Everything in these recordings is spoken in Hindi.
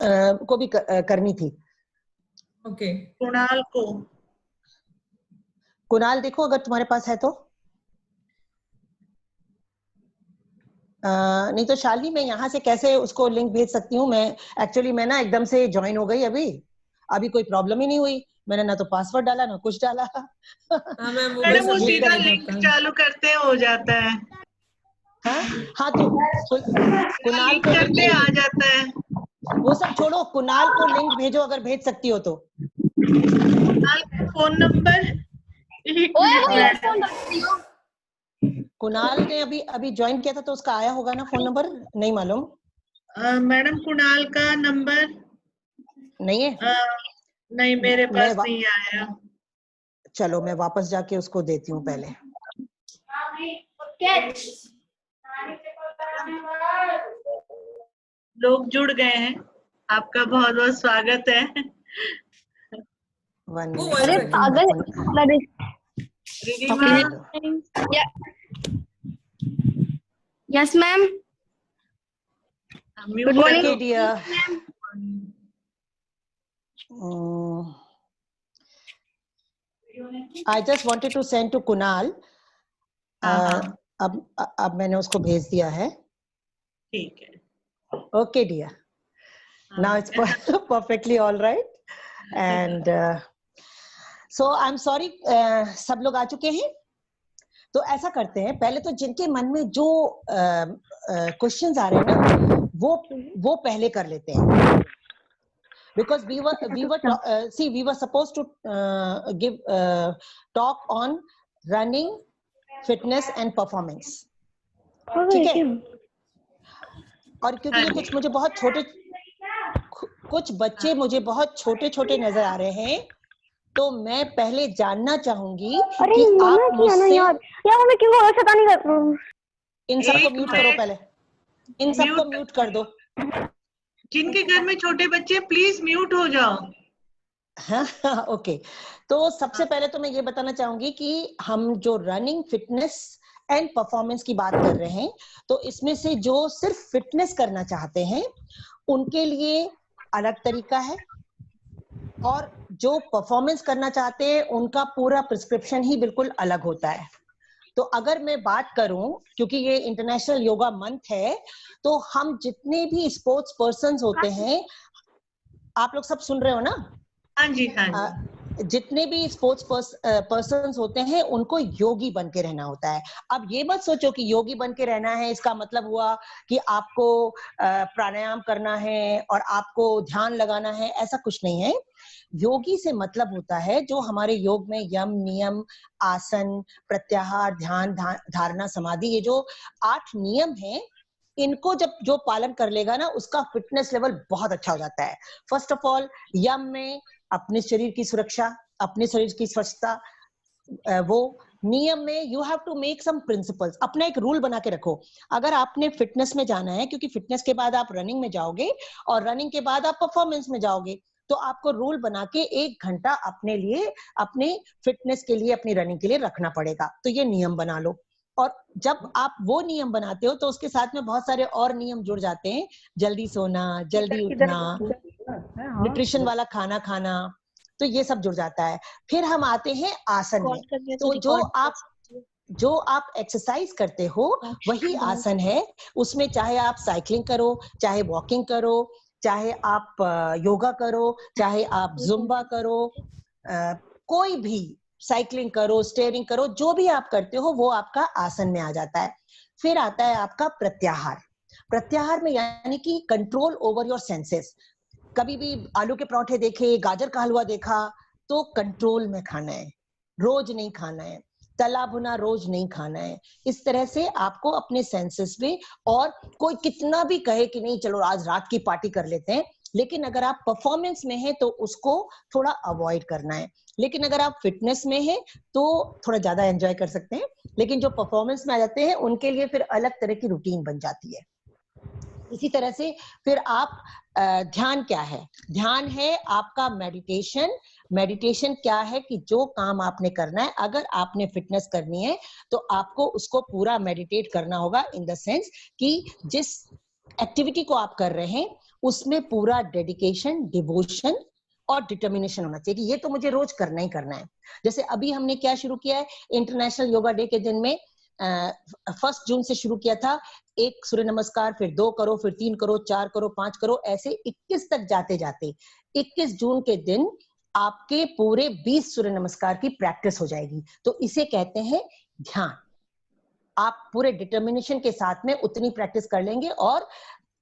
को भी करनी थी। ओके, कुणाल को। कुणाल देखो अगर तुम्हारे पास है तो। नहीं तो शालिनी मैं यहाँ से कैसे उसको लिंक भेज सकती हूँ? मैं एक्चुअली मैं ना एकदम से ज्वाइन हो गई, अभी कोई प्रॉब्लम ही नहीं हुई, मैंने ना तो पासवर्ड डाला ना कुछ डाला। हाँ मैम वो मैडम बस उसी अपडेट का नहीं था लिंक आपका। चालू करते हो जाता है। हाँ तो कुणाल लिंक को करते लिंक, आ जाता है। वो सब छोड़ो, कुणाल को लिंक भेजो अगर भेज सकती हो तो। कुणाल का फोन नंबर, एक मिनट मैडम। कुणाल ने अभी अभी ज्वाइन किया था तो उसका आया होगा ना फोन नंबर, नहीं मालूम। मैडम कुणाल का नंबर नहीं है? नहीं मेरे मैं पास नहीं आया। चलो मैं वापस जाके उसको देती हूँ पहले। लोग जुड़ गए हैं, आपका बहुत बहुत स्वागत है। वन वो मिनट। अरे पागल। Ridhima, yes ma'am. Mute Good कर morning. दो। Okay, dear. I just wanted to send to Kunal. हाँ, अब मैंने उसको भेज दिया है। ठीक है। Okay, dear. Now it's perfectly all right. And so I'm sorry, सब लोग आ चुके हैं। तो ऐसा करते हैं, पहले तो जिनके मन में जो क्वेश्चंस आ रहे हैं ना वो पहले कर लेते हैं। Because we were supposed to give talk on running, fitness and performance. ठीक है? और क्योंकि ये कुछ मुझे बहुत कुछ बच्चे मुझे बहुत छोटे नजर आ रहे हैं, तो मैं पहले जानना चाहूंगी कि आप मुझसे यार हमें क्यों ऐसा नहीं कर। इन सबको म्यूट करो, पहले इन सबको म्यूट कर दो। जिनके घर में छोटे बच्चे प्लीज म्यूट हो जाओ। हाँ, ओके। तो सबसे पहले तो मैं ये बताना चाहूंगी कि हम जो रनिंग, फिटनेस एंड परफॉर्मेंस की बात कर रहे हैं, तो इसमें से जो सिर्फ फिटनेस करना चाहते हैं उनके लिए अलग तरीका है, और जो परफॉर्मेंस करना चाहते हैं उनका पूरा प्रिस्क्रिप्शन ही बिल्कुल अलग होता है। तो अगर मैं बात करूं, क्योंकि ये इंटरनेशनल योगा मंथ है, तो हम जितने भी स्पोर्ट्स पर्सन्स होते हैं, आप लोग सब सुन रहे हो ना? हाँ जी, हाँ जी। जितने भी स्पोर्ट्स पर्सन्स होते हैं उनको योगी बन के रहना होता है। अब ये मत सोचो कि योगी बन के रहना है इसका मतलब हुआ कि आपको प्राणायाम करना है और आपको ध्यान लगाना है, ऐसा कुछ नहीं है। योगी से मतलब होता है जो हमारे योग में यम, नियम, आसन, प्रत्याहार, ध्यान, धारणा, समाधि, ये जो 8 नियम हैं, इनको जब जो पालन कर लेगा ना, उसका फिटनेस लेवल बहुत अच्छा हो जाता है। फर्स्ट ऑफ ऑल, यम में अपने शरीर की सुरक्षा, अपने शरीर की स्वच्छता, वो नियम में you have to make some principles, अपना एक रूल बना के रखो। अगर आपने फिटनेस में जाना है, क्योंकि फिटनेस के बाद आप रनिंग में जाओगे और रनिंग के बाद आप परफॉर्मेंस में जाओगे, तो आपको रूल बना के 1 घंटा अपने लिए, अपने फिटनेस के लिए, अपनी रनिंग के लिए रखना पड़ेगा। तो ये नियम बना लो। और जब आप वो नियम बनाते हो तो उसके साथ में बहुत सारे और नियम जुड़ जाते हैं, जल्दी सोना, जल्दी उठना, न्यूट्रिशन वाला खाना खाना, तो ये सब जुड़ जाता है। फिर हम आते हैं आसन में। तो जो आप एक्सरसाइज करते हो वही आसन है। उसमें चाहे आप साइकिलिंग करो, चाहे वॉकिंग करो, चाहे आप योगा करो, चाहे आप जुम्बा करो, कोई भी साइकिलिंग करो, स्टेयरिंग करो, जो भी आप करते हो वो आपका आसन में आ जाता है। फिर आता है आपका प्रत्याहार। प्रत्याहार में यानी कि कंट्रोल ओवर योर सेंसेस। कभी भी आलू के पराठे देखे, गाजर का हलवा देखा, तो कंट्रोल में खाना है, रोज नहीं खाना है, तला भुना रोज नहीं खाना है। इस तरह से आपको अपने सेंसेस में, और कोई कितना भी कहे कि नहीं चलो आज रात की पार्टी कर लेते हैं, लेकिन अगर आप परफॉर्मेंस में हैं तो उसको थोड़ा अवॉइड करना है। लेकिन अगर आप फिटनेस में हैं तो थोड़ा ज्यादा एंजॉय कर सकते हैं, लेकिन जो परफॉर्मेंस में आ जाते हैं उनके लिए फिर अलग तरह की रूटीन बन जाती है। इसी तरह से फिर आप ध्यान क्या है? ध्यान है आपका मेडिटेशन। मेडिटेशन क्या है कि जो काम आपने करना है, अगर आपने फिटनेस करनी है तो आपको उसको पूरा मेडिटेट करना होगा, इन द सेंस कि जिस एक्टिविटी को आप कर रहे हैं उसमें पूरा डेडिकेशन, डिवोशन और डिटर्मिनेशन होना चाहिए कि ये तो मुझे रोज करना ही करना है। जैसे अभी हमने क्या शुरू किया है, इंटरनेशनल योगा डे के दिन में 1 जून से शुरू किया था, 1 सूर्य नमस्कार, फिर 2 करो, फिर 3 करो, 4 करो, 5 करो, ऐसे 21 तक जाते जाते 21 जून के दिन आपके पूरे 20 सूर्य नमस्कार की प्रैक्टिस हो जाएगी। तो इसे कहते हैं ध्यान। आप पूरे डिटर्मिनेशन के साथ में उतनी प्रैक्टिस कर लेंगे और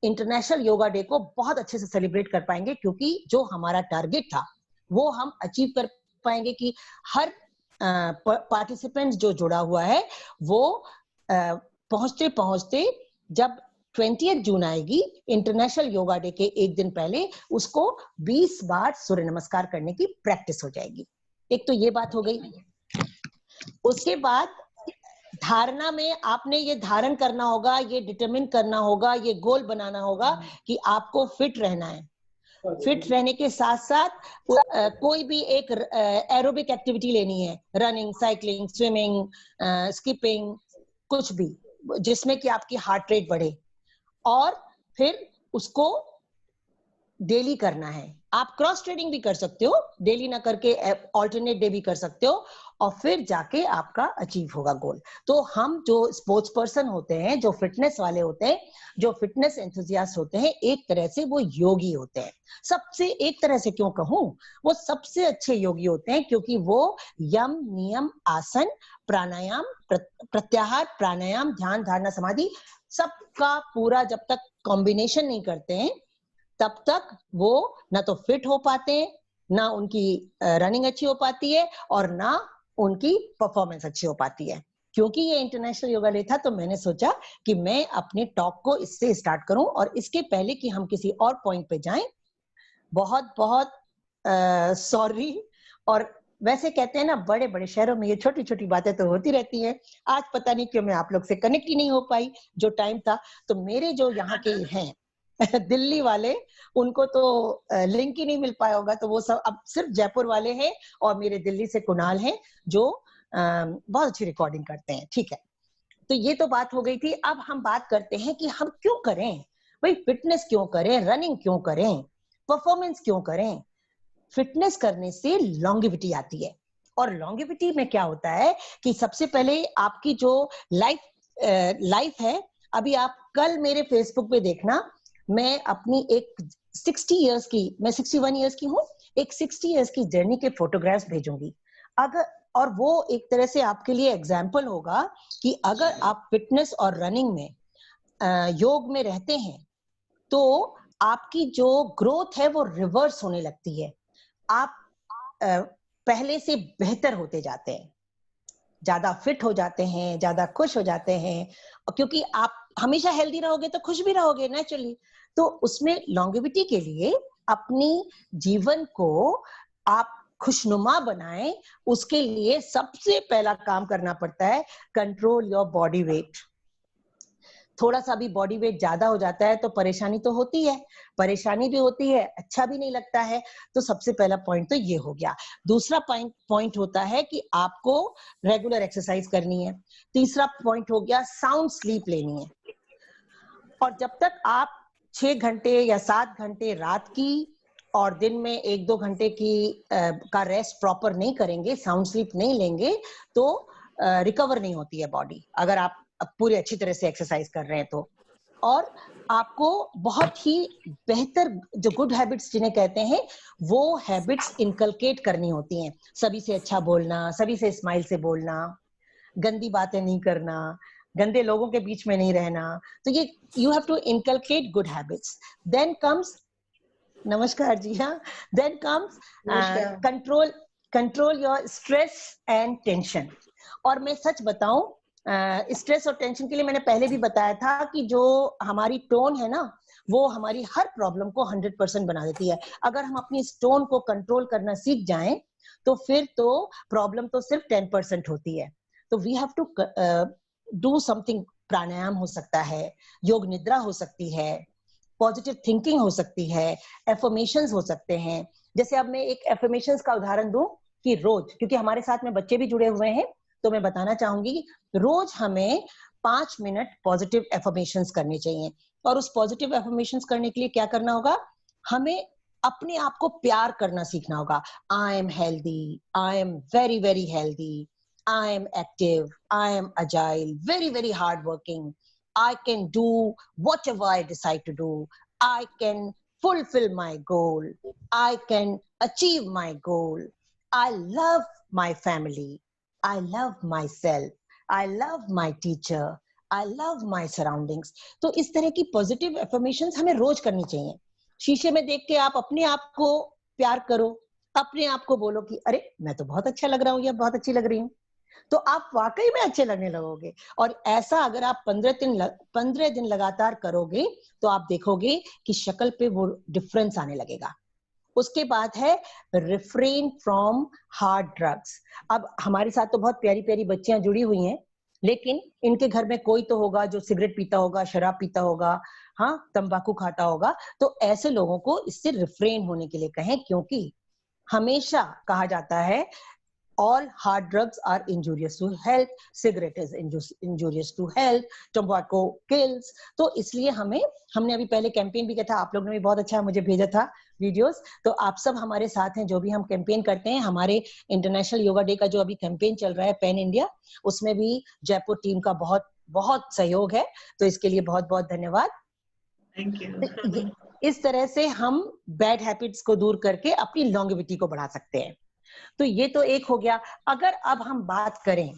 इंटरनेशनल योगा डे को बहुत अच्छे से सेलिब्रेट कर पाएंगे, क्योंकि जो हमारा टारगेट था वो हम अचीव कर पाएंगे कि हर पार्टिसिपेंट जो जुड़ा हुआ है वो पहुंचते पहुंचते जब 20 जून आएगी, इंटरनेशनल योगा डे के एक दिन पहले, उसको 20 बार सूर्य नमस्कार करने की प्रैक्टिस हो जाएगी। एक तो ये बात हो गई। उसके बाद धारणा में आपने ये धारण करना होगा, ये डिटरमिन करना होगा, ये गोल बनाना होगा कि आपको फिट रहना है। फिट रहने के साथ साथ कोई भी एक एरोबिक एक्टिविटी लेनी है, रनिंग, साइकिलिंग, स्विमिंग, स्किपिंग, कुछ भी जिसमें कि आपकी हार्ट रेट बढ़े, और फिर उसको डेली करना है। आप क्रॉस ट्रेनिंग भी कर सकते हो, डेली ना करके ऑल्टरनेट डे भी कर सकते हो, और फिर जाके आपका अचीव होगा गोल। तो हम जो स्पोर्ट्स पर्सन होते हैं, जो फिटनेस वाले होते हैं, जो फिटनेस एंथुसियास्ट होते हैं, एक तरह से वो योगी होते हैं। सबसे, एक तरह से क्यों कहूं, वो सबसे अच्छे योगी होते हैं, क्योंकि वो यम, नियम, आसन, प्राणायाम, प्रत्याहार, प्राणायाम, ध्यान, धारणा, समाधि, सबका पूरा जब तक कॉम्बिनेशन नहीं करते हैं तब तक वो ना तो फिट हो पाते हैं, ना उनकी रनिंग अच्छी हो पाती है, और ना उनकी परफॉर्मेंस अच्छी हो पाती है। क्योंकि ये इंटरनेशनल योगा डे था तो मैंने सोचा कि मैं अपने टॉक को इससे स्टार्ट करूं। और इसके पहले कि हम किसी और पॉइंट पे जाएं, बहुत बहुत सॉरी। और वैसे कहते हैं ना, बड़े बड़े शहरों में ये छोटी छोटी बातें तो होती रहती हैं। आज पता नहीं क्यों मैं आप लोग से कनेक्ट ही नहीं हो पाई जो टाइम था। तो मेरे जो यहाँ के हैं दिल्ली वाले, उनको तो लिंक ही नहीं मिल पाया होगा, तो वो सब अब सिर्फ जयपुर वाले हैं, और मेरे दिल्ली से कुणाल हैं जो बहुत अच्छी रिकॉर्डिंग करते हैं। ठीक है, तो ये तो बात हो गई थी। अब हम बात करते हैं कि हम क्यों करें भाई, फिटनेस क्यों करें, रनिंग क्यों करें, परफॉर्मेंस क्यों करें। फिटनेस करने से लॉन्गेविटी आती है, और लॉन्गेविटी में क्या होता है कि सबसे पहले आपकी जो लाइफ है, अभी आप कल मेरे फेसबुक पे देखना, मैं अपनी एक 60 इयर्स की, मैं 61 इयर्स की हूँ, एक 60 इयर्स की जर्नी के फोटोग्राफ्स भेजूंगी। अगर, और वो एक तरह से आपके लिए एग्जाम्पल होगा कि अगर आप फिटनेस और रनिंग में, योग में रहते हैं, तो आपकी जो ग्रोथ है वो रिवर्स होने लगती है। आप पहले से बेहतर होते जाते हैं, ज्यादा फिट हो जाते हैं, ज्यादा खुश हो जाते हैं, क्योंकि आप हमेशा हेल्दी रहोगे तो खुश भी रहोगे नेचुरली। तो उसमें लॉन्गेविटी के लिए अपनी जीवन को आप खुशनुमा बनाएं, उसके लिए सबसे पहला काम करना पड़ता है कंट्रोल योर बॉडी वेट। थोड़ा सा भी बॉडी वेट ज्यादा हो जाता है तो परेशानी तो होती है, परेशानी भी होती है, अच्छा भी नहीं लगता है। तो सबसे पहला पॉइंट तो ये हो गया। दूसरा पॉइंट होता है कि आपको रेगुलर एक्सरसाइज करनी है। तीसरा पॉइंट हो गया साउंड स्लीप लेनी है। और जब तक आप 6 घंटे या 7 घंटे रात की और दिन में 1-2 घंटे की का रेस्ट प्रॉपर नहीं करेंगे, साउंड स्लीप नहीं लेंगे, तो रिकवर नहीं होती है बॉडी, अगर आप पूरी अच्छी तरह से एक्सरसाइज कर रहे हैं तो। और आपको बहुत ही बेहतर जो गुड हैबिट्स जिन्हें कहते हैं, वो हैबिट्स इनकलकेट करनी होती हैं। सभी से अच्छा बोलना, सभी से स्माइल से बोलना, गंदी बातें नहीं करना, गंदे लोगों के बीच में नहीं रहना। तो ये you have to inculcate good habits. Then comes, नमस्कार जी, हाँ, then comes control your stress and tension. और मैं सच बताऊं, स्ट्रेस और टेंशन के लिए मैंने पहले भी बताया था कि जो हमारी टोन है ना, वो हमारी हर प्रॉब्लम को 100% बना देती है। अगर हम अपनी इस टोन को कंट्रोल करना सीख जाएं तो फिर तो प्रॉब्लम तो सिर्फ 10% होती है। तो we have to do something. Pranayama हो सकता है, योग निद्रा हो सकती है, पॉजिटिव थिंकिंग हो सकती है, एफर्मेशंस हो सकते हैं। जैसे अब मैं एक एफर्मेशंस का उदाहरण दूं कि रोज, क्योंकि हमारे साथ में बच्चे भी जुड़े हुए हैं, तो मैं बताना चाहूंगी कि रोज हमें 5 मिनट पॉजिटिव एफर्मेशंस करने चाहिए। और उस पॉजिटिव अफर्मेशंस करने के लिए क्या करना होगा, हमें अपने आप को प्यार करना सीखना होगा। I am healthy, I am very very healthy, I am active, I am agile, very very hard working, I can do whatever I decide to do. I can fulfill my goal. I can achieve my goal. I love my family. I love myself. I love my teacher. I love my surroundings. तो इस तरह की पॉजिटिव अफर्मेशंस हमें रोज करनी चाहिए। शीशे में देख के आप अपने आप को प्यार करो, अपने आप को बोलो कि अरे मैं तो बहुत अच्छा लग रहा हूँ या बहुत अच्छी लग रही हूँ, तो आप वाकई में अच्छे लगने लगोगे। और ऐसा अगर आप 15 दिन लगातार करोगे तो आप देखोगे कि शक्ल पे वो डिफरेंस आने लगेगा। उसके बाद है रिफ्रेन फ्रॉम हार्ड ड्रग्स। अब हमारे साथ तो बहुत प्यारी प्यारी बच्चियां जुड़ी हुई हैं, लेकिन इनके घर में कोई तो होगा जो सिगरेट पीता होगा, शराब पीता होगा, हाँ, तंबाकू खाता होगा। तो ऐसे लोगों को इससे रिफ्रेन होने के लिए कहें, क्योंकि हमेशा कहा जाता है all hard drugs are injurious to health, cigarette is injurious to health, tobacco kills। तो इसलिए हमने अभी पहले कैंपेन भी किया था, आप लोगों ने भी बहुत अच्छा मुझे भेजा था वीडियोस। तो आप सब हमारे साथ हैं, जो भी हम कैंपेन करते हैं, हमारे इंटरनेशनल योगा डे का जो अभी कैंपेन चल रहा है पैन इंडिया, उसमें भी जयपुर टीम का बहुत बहुत सहयोग है। तो इसके लिए बहुत बहुत धन्यवाद। Thank you. इस तरह से हम बैड हैबिट्स को दूर करके अपनी लॉन्गेविटी को बढ़ा सकते हैं। तो ये तो एक हो गया। अगर अब हम बात करें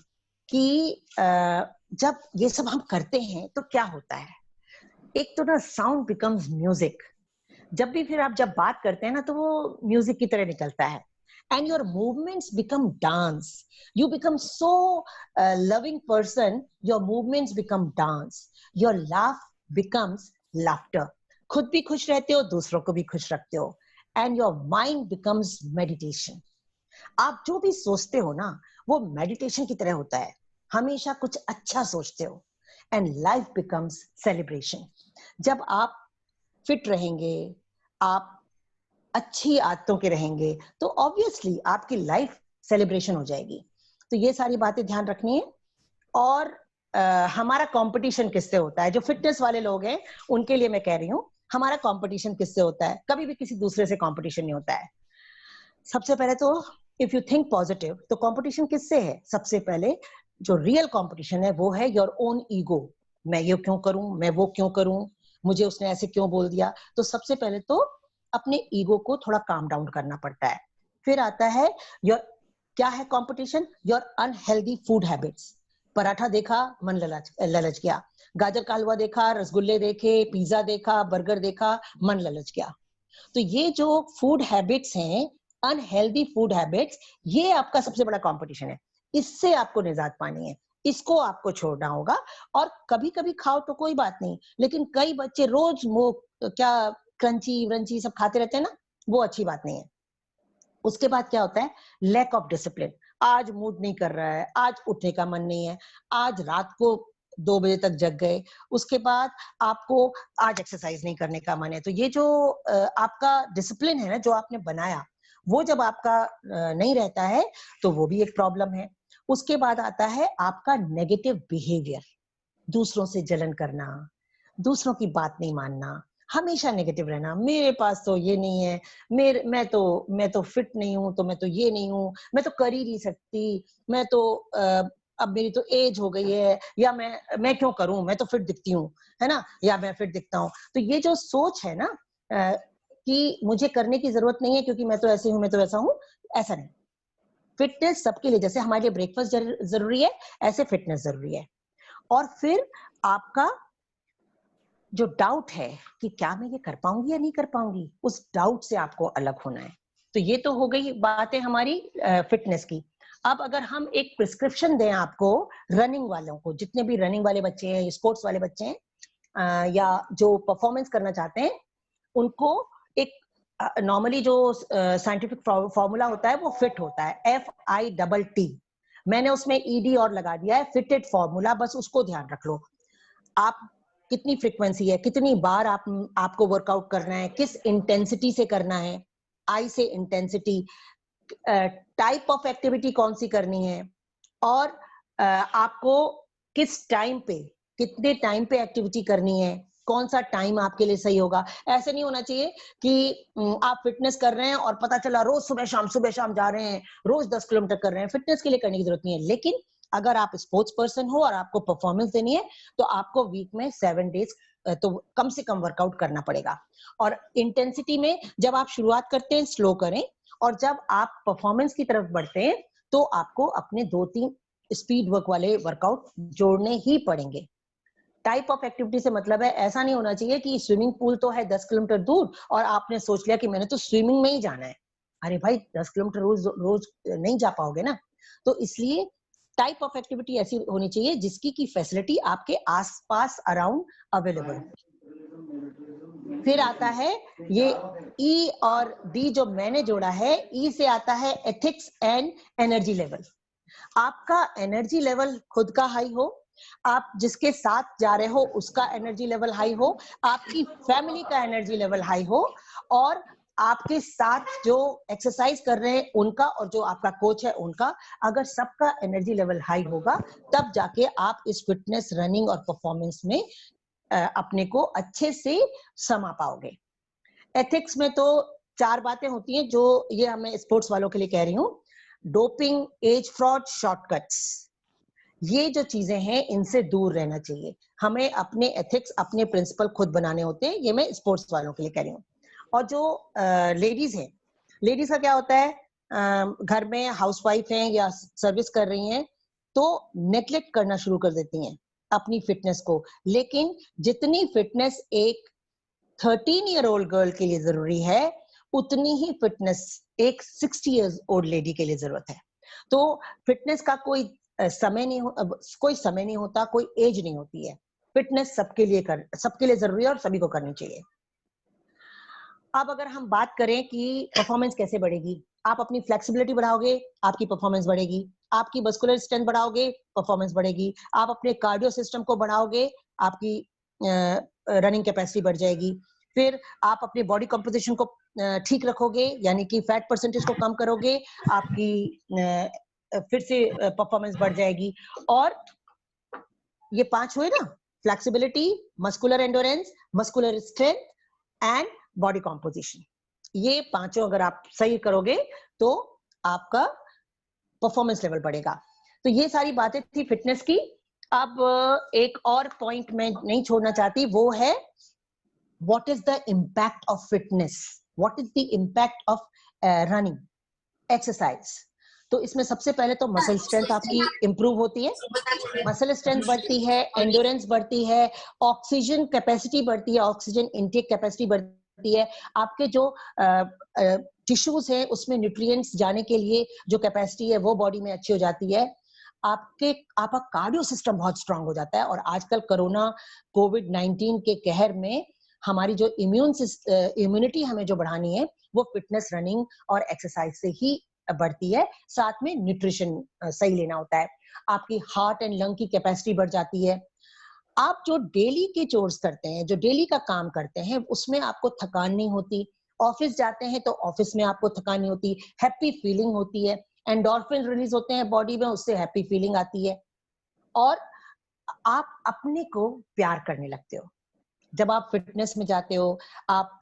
कि जब ये सब हम करते हैं तो क्या होता है, एक तो ना साउंड बिकम्स म्यूजिक। जब भी फिर आप जब बात करते हैं ना तो वो म्यूजिक की तरह निकलता है। and your movements become dance. You become so loving person, your movements become dance. Your laugh becomes laughter. खुद भी खुश रहते हो, दूसरों को भी खुश रखते हो। and your mind becomes meditation. आप जो भी सोचते हो ना वो मेडिटेशन की तरह होता है, हमेशा कुछ अच्छा सोचते हो। And life becomes celebration. जब आप फिट रहेंगे, आप अच्छी आदतों के रहेंगे, तो ऑब्वियसली आपकी लाइफ सेलिब्रेशन हो जाएगी। तो ये सारी बातें ध्यान रखनी है। और हमारा कंपटीशन किससे होता है? जो फिटनेस वाले लोग हैं उनके लिए मैं कह रही हूँ, हमारा कंपटीशन किससे होता है? कभी भी किसी दूसरे से कंपटीशन नहीं होता है। सबसे पहले तो इफ यू थिंक पॉजिटिव, तो कंपटीशन किससे है? सबसे पहले जो रियल कंपटीशन है वो है योर ओन ईगो। मैं ये क्यों करूं, मैं वो क्यों करूं, मुझे उसने ऐसे क्यों बोल दिया। तो सबसे पहले तो अपने ईगो को थोड़ा काम डाउन करना पड़ता है। फिर आता है योर, क्या है competition? Your unhealthy food habits. Paratha देखा, मन ललच गया, गाजर का हलवा देखा, रसगुल्ले देखे, पिज्जा देखा, बर्गर देखा, मन ललच गया। तो ये जो फूड हैबिट्स हैं, अनहेल्दी फूड हैबिट्स, ये आपका सबसे बड़ा कंपटीशन है। इससे आपको निजात पानी है, इसको आपको छोड़ना होगा। और कभी कभी खाओ तो कोई बात नहीं, लेकिन कई बच्चे रोज वो क्या क्रंची व्रंची सब खाते रहते हैं ना, वो अच्छी बात नहीं है। उसके बाद क्या होता है? Lack of discipline. आज मूड नहीं कर रहा है, आज उठने का मन नहीं है, आज रात को 2 बजे तक जग गए, उसके बाद आपको आज एक्सरसाइज नहीं करने का मन है। तो ये जो आपका डिसिप्लिन है ना, जो आपने बनाया, वो जब आपका नहीं रहता है तो वो भी एक प्रॉब्लम है। उसके बाद आता है आपका नेगेटिव बिहेवियर, दूसरों से जलन करना, दूसरों की बात नहीं मानना, हमेशा नेगेटिव रहना। मेरे पास तो ये नहीं है, मैं तो फिट नहीं हूं, तो मैं तो ये नहीं हूं, मैं तो कर ही नहीं सकती, मैं तो अब मेरी तो एज हो गई है, या मैं क्यों करूं, मैं तो फिट दिखती हूँ, है ना, या मैं फिट दिखता हूँ। तो ये जो सोच है ना कि मुझे करने की जरूरत नहीं है क्योंकि मैं तो ऐसे हूं, मैं तो ऐसा हूं, ऐसा नहीं। फिटनेस सबके लिए, जैसे हमारे लिए ब्रेकफास्ट जरूरी है, ऐसे फिटनेस जरूरी है। और फिर आपका जो डाउट है कि क्या मैं ये कर पाऊंगी या नहीं कर पाऊंगी, उस डाउट से आपको अलग होना है। तो ये तो हो गई बातें हमारी फिटनेस की। अब अगर हम एक प्रिस्क्रिप्शन दें आपको, रनिंग वालों को, जितने भी रनिंग वाले बच्चे हैं, स्पोर्ट्स वाले बच्चे हैं, या जो परफॉर्मेंस करना चाहते हैं, उनको एक नॉर्मली जो साइंटिफिक फॉर्मूला होता है वो फिट होता है, FITT। मैंने उसमें ED और लगा दिया है, फिटेड फॉर्मूला, बस उसको ध्यान रख लो। आप कितनी फ्रीक्वेंसी है, कितनी बार आपको वर्कआउट करना है, किस इंटेंसिटी से करना है, आई से इंटेंसिटी, टाइप ऑफ एक्टिविटी कौन सी करनी है, और आपको किस टाइम पे, कितने टाइम पे एक्टिविटी करनी है, कौन सा टाइम आपके लिए सही होगा। ऐसे नहीं होना चाहिए कि आप फिटनेस कर रहे हैं और पता चला रोज सुबह शाम जा रहे हैं, रोज 10 किलोमीटर कर रहे हैं। फिटनेस के लिए करने की जरूरत नहीं है, लेकिन अगर आप स्पोर्ट्स पर्सन हो और आपको परफॉर्मेंस देनी है तो आपको वीक में 7 डेज तो कम से कम वर्कआउट करना पड़ेगा। और इंटेंसिटी में जब आप शुरुआत करते हैं स्लो करें, और जब आप परफॉर्मेंस की तरफ बढ़ते हैं तो आपको अपने 2-3 स्पीड वर्क वाले वर्कआउट जोड़ने ही पड़ेंगे। टाइप ऑफ एक्टिविटी से मतलब है, ऐसा नहीं होना चाहिए कि स्विमिंग पूल तो है 10 किलोमीटर दूर और आपने सोच लिया कि मैंने तो स्विमिंग में ही जाना है। अरे भाई 10 किलोमीटर रोज रोज नहीं जा पाओगे ना। तो इसलिए टाइप ऑफ एक्टिविटी ऐसी होनी चाहिए जिसकी की फैसिलिटी आपके आसपास अराउंड अवेलेबल हो। फिर आता है ये ई और डी जो मैंने जोड़ा है, ई से आता है एथिक्स एंड एनर्जी लेवल। आपका एनर्जी लेवल खुद का हाई हो, आप जिसके साथ जा रहे हो उसका एनर्जी लेवल हाई हो, आपकी फैमिली का एनर्जी लेवल हाई हो, और आपके साथ जो एक्सरसाइज कर रहे हैं उनका और जो आपका कोच है उनका, अगर सबका एनर्जी लेवल हाई होगा तब जाके आप इस फिटनेस, रनिंग और परफॉर्मेंस में अपने को अच्छे से समा पाओगे। एथिक्स में तो 4 बातें होती हैं जो ये मैं स्पोर्ट्स वालों के लिए कह रही हूँ। डोपिंग, एज फ्रॉड, शॉर्टकट्स, ये जो चीजें हैं इनसे दूर रहना चाहिए। हमें अपने एथिक्स, अपने प्रिंसिपल खुद बनाने होते हैं। ये मैं स्पोर्ट्स वालों के लिए कह रही हूँ। और जो लेडीज हैं, लेडीज का क्या होता है, घर में हाउसवाइफ हैं या सर्विस कर रही हैं तो नेग्लेक्ट करना शुरू कर देती हैं अपनी फिटनेस को। लेकिन जितनी फिटनेस एक 13 ईयर ओल्ड गर्ल के लिए जरूरी है उतनी ही फिटनेस एक 60 ईयर्स ओल्ड लेडी के लिए जरूरत है। तो फिटनेस का कोई समय नहीं होता, कोई एज नहीं होती है। फिटनेस सबके लिए जरूरी है और सभी को करनी चाहिए। अब अगर हम बात करें कि परफॉर्मेंस कैसे बढ़ेगी, आप अपनी फ्लेक्सिबिलिटी बढ़ाओगे, आपकी परफॉर्मेंस बढ़ेगी। आपकी मस्कुलर स्ट्रेंथ बढ़ाओगे, परफॉर्मेंस बढ़ेगी। आप अपने कार्डियो सिस्टम को बढ़ाओगे, आपकी रनिंग कैपेसिटी बढ़ जाएगी। फिर आप अपनी बॉडी कंपोजिशन को ठीक रखोगे, यानी कि फैट परसेंटेज को कम करोगे, आपकी फिर से परफॉर्मेंस बढ़ जाएगी। और ये 5 हुए ना, flexibility, muscular endurance, muscular strength and body composition. ये 5 अगर आप सही करोगे तो आपका परफॉर्मेंस लेवल बढ़ेगा। तो ये सारी बातें थी फिटनेस की। अब एक और पॉइंट मैं नहीं छोड़ना चाहती, वो है what is the impact of fitness, what is the impact of running exercise. तो इसमें सबसे पहले तो मसल स्ट्रेंथ आपकी इंप्रूव होती है, मसल स्ट्रेंथ बढ़ती है, एंड्योरेंस बढ़ती है, ऑक्सीजन कैपेसिटी बढ़ती है, ऑक्सीजन इनटेक कैपेसिटी बढ़ती है। आपके जो टिश्यूज है उसमें न्यूट्रिएंट्स जाने के लिए जो कैपेसिटी है वो बॉडी में अच्छी हो जाती है। आपका कार्डियो सिस्टम बहुत स्ट्रांग हो जाता है। और आजकल कोरोना कोविड-19 के कहर में हमारी जो इम्यूनिटी हमें जो बढ़ानी है वो फिटनेस, रनिंग और एक्सरसाइज से ही बढ़ती है। साथ में न्यूट्रिशन सही लेना होता है। आपकी हार्ट एंड लंग की कैपेसिटी बढ़ जाती है। आप जो डेली के चोर्स करते हैं, जो डेली का काम करते हैं, उसमें आपको थकान नहीं होती। ऑफिस जाते हैं तो ऑफिस में आपको थकान नहीं होती, हैप्पी फीलिंग होती है, एंडोर्फिन रिलीज होते हैं बॉडी में, उससे हैप्पी फीलिंग आती है और आप अपने को प्यार करने लगते हो। जब आप फिटनेस में जाते हो आप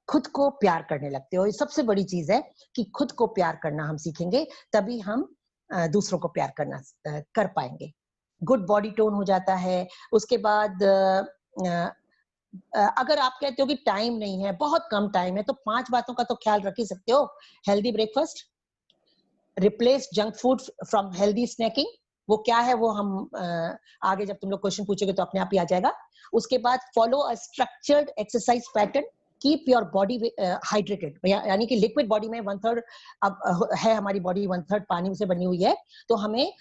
खुद को प्यार करने लगते हो। ये सबसे बड़ी चीज है कि खुद को प्यार करना हम सीखेंगे, तभी हम दूसरों को प्यार करना कर पाएंगे। गुड बॉडी टोन हो जाता है। उसके बाद अगर आप कहते हो कि टाइम नहीं है, बहुत कम टाइम है, तो 5 बातों का तो ख्याल रख ही सकते हो। Healthy breakfast, replace junk food from healthy snacking. वो क्या है वो हम आगे जब तुम लोग क्वेश्चन पूछोगे तो अपने आप ही आ जाएगा। उसके बाद follow a structured exercise pattern, keep your body hydrated, यानी कि लिक्विड बॉडी में 1/3 अब है हमारी बॉडी 1/3 पानी से बनी हुई है, तो हमें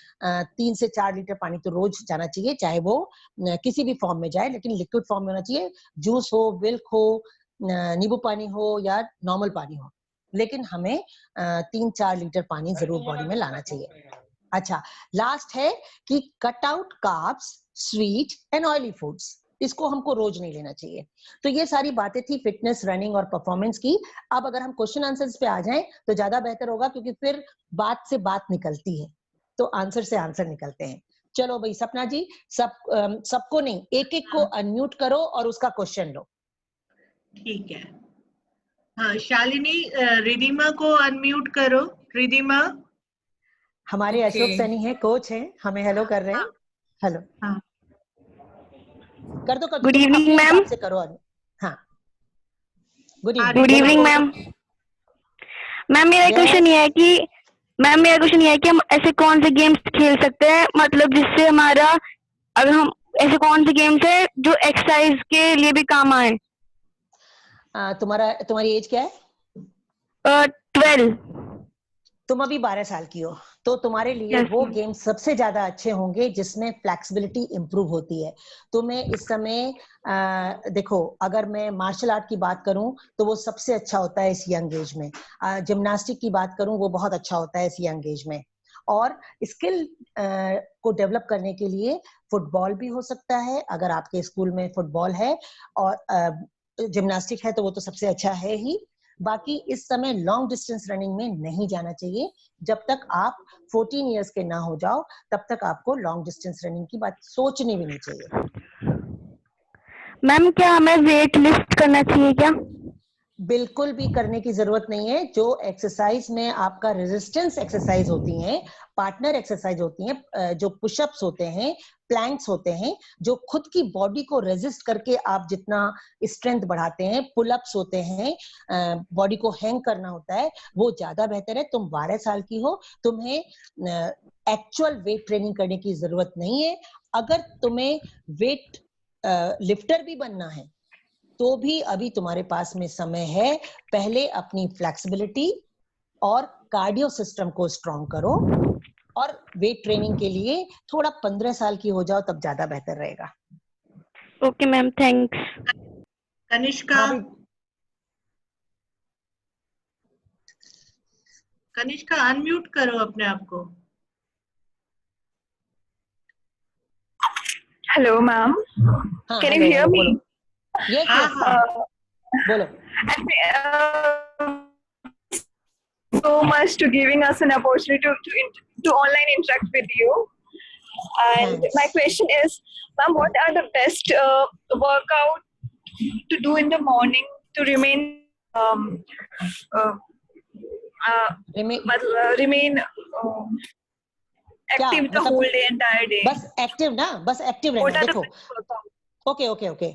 3 से 4 लीटर पानी तो रोज जाना चाहिए, चाहे वो किसी भी फॉर्म में जाए, लेकिन लिक्विड फॉर्म में होना चाहिए। जूस हो, मिल्क हो, नींबू पानी हो या नॉर्मल पानी हो, लेकिन हमें 3-4 लीटर पानी जरूर बॉडी में लाना चाहिए। अच्छा, लास्ट है कि cut out carbs, sweet and oily foods. इसको हमको रोज नहीं लेना चाहिए। तो ये सारी बातें थी फिटनेस, रनिंग और परफॉर्मेंस की। अब अगर हम क्वेश्चन आंसर्स पे आ जाएं तो ज्यादा बेहतर होगा, क्योंकि फिर बात से बात निकलती है तो आंसर से आंसर निकलते हैं। चलो भाई सपना जी, सबको नहीं, एक एक को अनम्यूट करो और उसका क्वेश्चन लो। ठीक है। हाँ शालिनी, रिदिमा को अनम्यूट करो। रिदिमा। हमारे Okay. अशोक सैनी है, कोच है, हमें हेलो कर रहे हैं। हेलो हाँ कर दो Good तुम evening, अपने ma'am. हिसाब से करो। हाँ गुड हाँ, इवनिंग। गुड रिदिमा इवनिंग को मैम। मैम मेरा क्वेश्चन ये है कि हम ऐसे कौन से गेम्स खेल सकते हैं, मतलब जिससे हमारा, अगर हम ऐसे कौन से गेम्स है जो एक्सरसाइज के लिए भी काम आए। तुम्हारी एज क्या है? 12। तुम अभी 12 साल की हो, तो तुम्हारे लिए Yes, वो ma'am. गेम सबसे ज्यादा अच्छे होंगे जिसमें फ्लेक्सिबिलिटी इंप्रूव होती है। तुम्हें इस समय देखो, अगर मैं मार्शल आर्ट की बात करूं तो वो सबसे अच्छा होता है इस यंग एज में। जिम्नास्टिक की बात करूं वो बहुत अच्छा होता है इस यंग एज में। और स्किल को डेवलप करने के लिए फुटबॉल भी हो सकता है, अगर आपके स्कूल में फुटबॉल है, और जिम्नास्टिक है तो वो तो सबसे अच्छा है ही। बाकी इस समय लॉन्ग डिस्टेंस रनिंग में नहीं जाना चाहिए। जब तक आप 14 इयर्स के ना हो जाओ तब तक आपको लॉन्ग डिस्टेंस रनिंग की बात सोचनी भी नहीं चाहिए। मैम क्या हमें वेट लिफ्ट करना चाहिए क्या? बिल्कुल भी करने की जरूरत नहीं है। जो एक्सरसाइज में आपका रेजिस्टेंस एक्सरसाइज होती हैं, पार्टनर एक्सरसाइज होती हैं, जो पुशअप्स होते हैं, प्लैंक्स होते हैं, जो खुद की बॉडी को रेजिस्ट करके आप जितना स्ट्रेंथ बढ़ाते हैं, पुलअप्स होते हैं, बॉडी को हैंग करना होता है, वो ज्यादा बेहतर है। तुम 12 साल की हो, तुम्हें एक्चुअल वेट ट्रेनिंग करने की जरूरत नहीं है। अगर तुम्हें वेट लिफ्टर भी बनना है तो भी अभी तुम्हारे पास में समय है। पहले अपनी फ्लेक्सिबिलिटी और कार्डियो सिस्टम को स्ट्रॉन्ग करो, और वेट ट्रेनिंग के लिए थोड़ा 15 साल की हो जाओ तब ज्यादा बेहतर रहेगा। Okay ma'am, thanks. कनिष्का। हाँ भी, कनिष्का अनम्यूट करो अपने आप को। Hello, ma'am. हाँ Can you hello hear hello me? बोलो। यस हाँ यस हाँ बोलो। So much to giving us an opportunity to online interact with you. And thanks. my question is, ma'am, what are the best workout to do in the morning to remain um, uh, remain क्या active the मतलब? whole day, entire day? बस एक्टिव ना, बस एक्टिव What रहना। are the देखो best workout? Okay okay okay,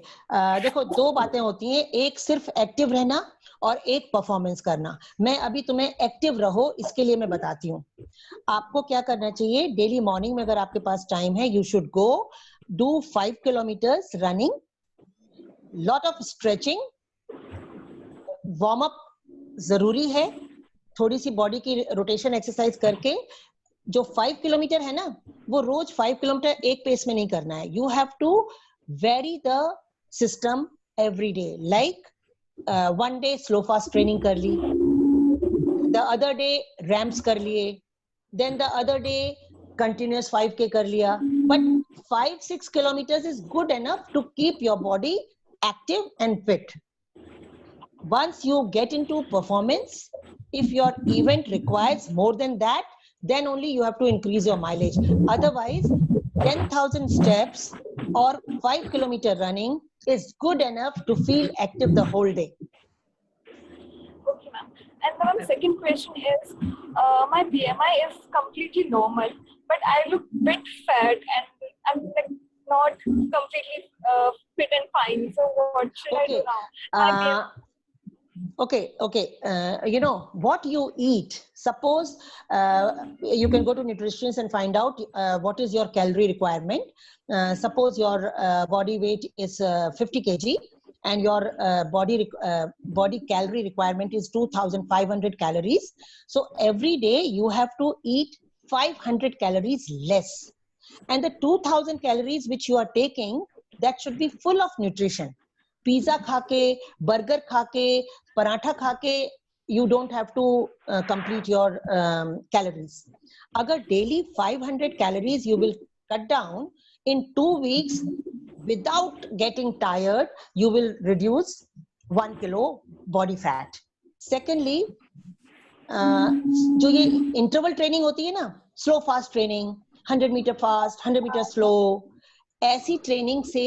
देखो दो बातें होती हैं, एक सिर्फ एक्टिव रहना और एक परफॉर्मेंस करना। मैं अभी तुम्हें एक्टिव रहो इसके लिए मैं बताती हूँ। आपको क्या करना चाहिए, डेली मॉर्निंग में अगर आपके पास टाइम है, you should go do 5 kilometres running, lot of stretching, warm up जरूरी है, थोड़ी सी बॉडी की रोटेशन एक्सरसाइज करके। जो 5 किलोमीटर है ना, वो रोज 5 किलोमीटर एक पेस में नहीं करना है। You have to vary the system every day. Like one day slow fast training कर ली, द अदर डे रैम्प्स कर लिए, then the other day continuous 5K कर लिया। But 5-6 kilometres is good enough to keep your body active and fit. Once you get into performance, if your event requires more than that, then only you have to increase your mileage. Otherwise 10,000 steps or 5-kilometer running is good enough to feel active the whole day. Okay, ma'am. And the second question is, my BMI is completely normal, but I look bit fat and I'm like not completely fit and fine. So what should I Okay. do now? My BMI. Okay. You know what you eat. Suppose you can go to nutritionists and find out what is your calorie requirement. Suppose your body weight is 50 kg and your body calorie requirement is 2,500 calories. So every day you have to eat 500 calories less. And the 2,000 calories which you are taking, that should be full of nutrition. Pizza खा के, बर्गर खा के, पराठा खा के, you don't have to complete your calories. अगर daily 500 calories you will cut down in 2 weeks without getting tired, you will reduce 1 kilo body fat. Secondly, जो ये इंटरवल ट्रेनिंग होती है ना, slow fast training, 100 metre fast, 100 metre slow. ऐसी ट्रेनिंग से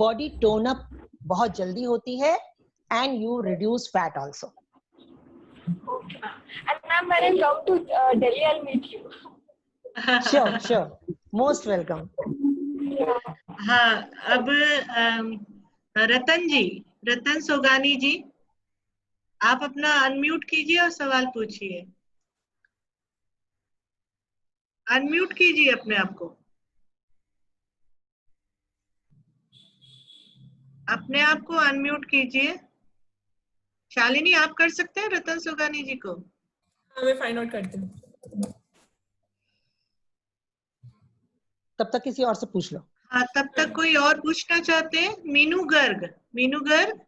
बॉडी टोन अप बहुत जल्दी होती है and you reduce fat also. Okay, ma'am. And ma'am, when I come to Delhi, I'll meet you. Sure sure, most welcome. हाँ, अब रतन सोगानी जी, आप अपना अनम्यूट कीजिए और सवाल पूछिए। अनम्यूट कीजिए अपने आप को, अपने आप को अनम्यूट कीजिए। शालिनी, आप कर सकते हैं रतन सोगानी जी को? हाँ, मैं फाइंड आउट करती हूँ। तब तक किसी और से पूछ लो। हाँ, तब तक कोई और पूछना चाहते हैं? मीनू गर्ग, मीनू गर्ग।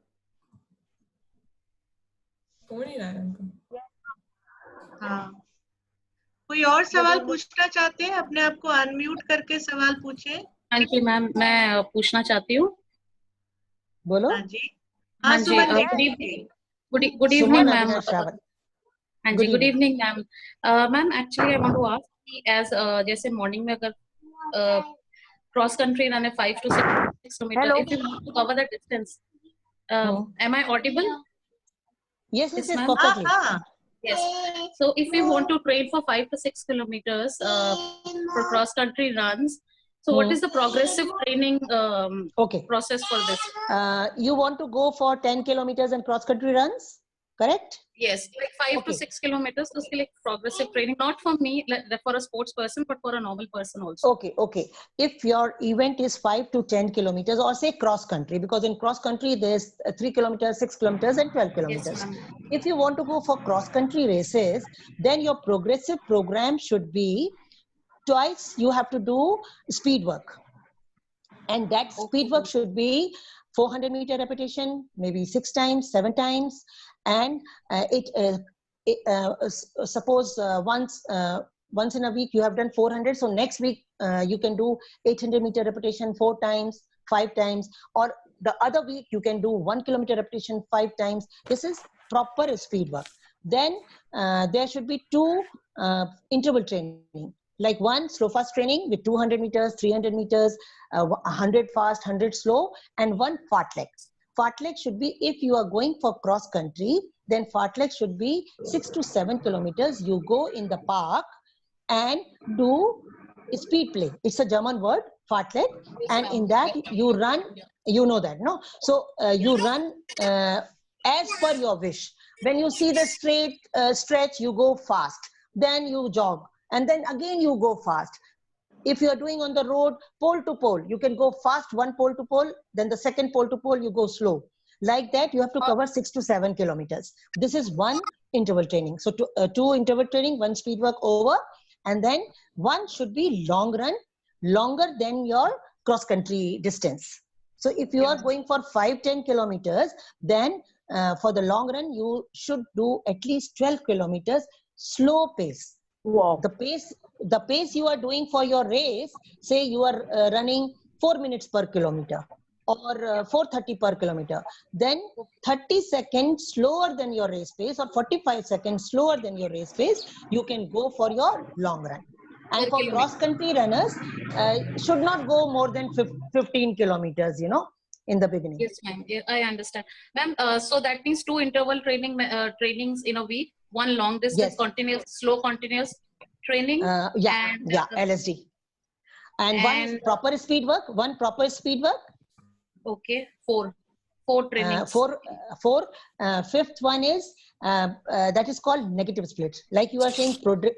कौन ही रहा है उनको? हाँ, कोई और सवाल पूछना चाहते हैं? अपने आप को अनम्यूट करके सवाल पूछे। हाँ जी मैम, मैं पूछना चाहती हूँ। बोलो। हाँ जी, हाँ हाँ जी, सुमन गुड जी। Evening. Good Suman evening ma'am. Avinash Rawat. हाँ Good जी, good evening. Evening ma'am. Ma'am actually I want to ask कि एज जैसे मॉर्निंग में अगर क्रॉस कंट्री रन है 5 to 6 kilometre, Hello. If you want to cover that distance, am I audible? Yes, yes, Yes, yes, ma'am. हाँ perfectly. हाँ, Yes. So if we want to train for 5 to 6 kilometers for cross country runs, so what is the progressive training Okay. process for this? You want to go for 10 kilometers and cross country runs, correct? Yes, like 5 to Okay. 6 kilometers. So like progressive training, not for me, like for a sports person, but for a normal person also. Okay, okay. If your event is 5 to 10 kilometers, or say cross country, because in cross country there's 3 kilometers, 6 kilometers, and 12 Yes, kilometers. ma'am. If you want to go for cross country races, then your progressive program should be twice you have to do speed work. And that speed work should be 400 meter repetition, maybe 6 times, 7 times. And suppose once in a week you have done 400. So next week you can do 800 meter repetition 4 times, 5 times, or the other week you can do 1 kilometer repetition 5 times. This is proper speed work. Then there should be 2 interval training. Like one slow fast training with 200 meters, 300 meters, 100 fast, 100 slow, and one fartlek. Fartlek should be, if you are going for cross country, then fartlek should be 6 to 7 kilometers. You go in the park and do speed play. It's a German word, fartlek, and in that you run. You know that, no? So you run as per your wish. When you see the straight stretch, you go fast. Then you jog. And then again you go fast. If you are doing on the road, pole to pole, you can go fast, one pole to pole, then the second pole to pole, you go slow. Like that, you have to cover 6 to 7 kilometers. This is one interval training. So 2 interval training, 1 speed work over, and then 1 should be long run, longer than your cross country distance. So if you are going for 5-10 kilometers, then for the long run, you should do at least 12 kilometers slow pace. Wow. The pace you are doing for your race, say you are running 4 minutes per kilometer or 4:30 per kilometer, then 30 seconds slower than your race pace or 45 seconds slower than your race pace, you can go for your long run. And for cross country runners, should not go more than 15 kilometers, in the beginning. Yes, ma'am. Yeah, I understand. Ma'am, so that means 2 interval trainings in a week, 1 long distance, Yes. continuous, slow continuous training. Yeah, LSD. And 1 is proper speed work, 1 proper speed work. Okay, 4 trainings. Fifth one is that is called negative split. Like you are saying,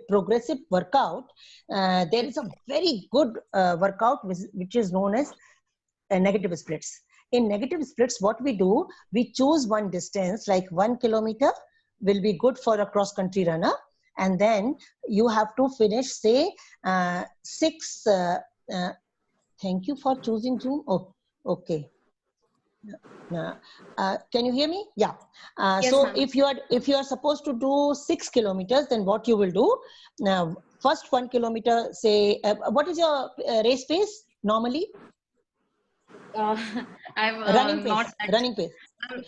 progressive workout. There is a very good workout which is known as negative splits. In negative splits, what we do, we choose one distance, like 1 kilometer will be good for a cross country runner, and then you have to finish, say, 6. Thank you for choosing Zoom. Oh, okay. Can you hear me? Yeah. Yes, so ma'am. if you are supposed to do 6 kilometers, then what you will do now? First 1 kilometer, say, what is your race pace normally? I'm Running pace. not Running pace.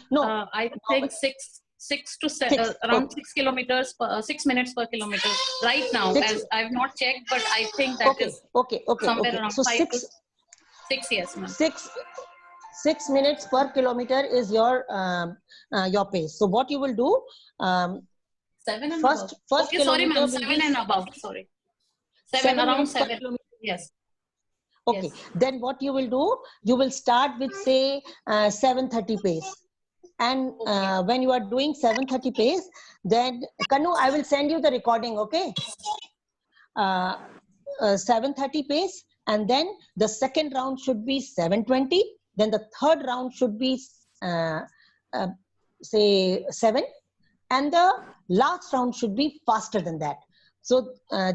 No. I think 6 6 to Six. around Okay. 6 kilometers, 6 minutes per kilometer right now. Six. As I've not checked, but I think that Okay. is Okay. Okay. somewhere Okay. around So 5 to 6. Yes, ma'am. 6 minutes per kilometer is your pace. So what you will do, 7 and first above. first Okay, sorry, kilometer ma'am. will 7 be and above. Sorry, 7 around minutes per 7. kilometer. Yes. Okay. Yes. Then what you will do, you will start with say 7:30 pace. And Okay. when you are doing 7:30 pace, then Kanu, I will send you the recording. Okay. 7:30 pace, and then the second round should be 7:20. Then the third round should be uh, uh, say 7, and the last round should be faster than that. So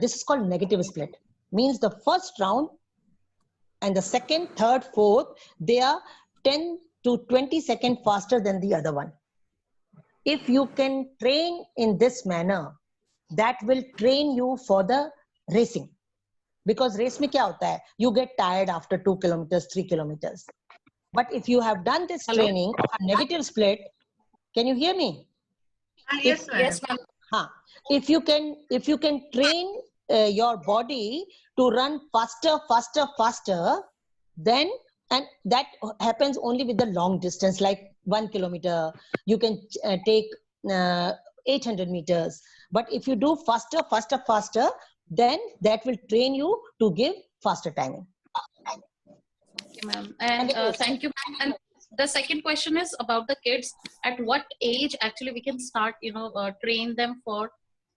this is called negative split. Means the first round and the second, third, fourth, they are 10 to 20 seconds faster than the other one. If you can train in this manner, that will train you for the racing. Because race में क्या होता है? You get tired after 2 kilometers, 3 kilometers. But if you have done this Hello? training of negative split, can you hear me? Yes, madam. Yes, ma'am. If you can train your body to run faster, then, and that happens only with the long distance, like 1 kilometer. You can take 800 meters. But if you do faster, then that will train you to give faster timing. Okay, ma'am. And Anyways. thank you. And the second question is about the kids. At what age actually we can start, train them for,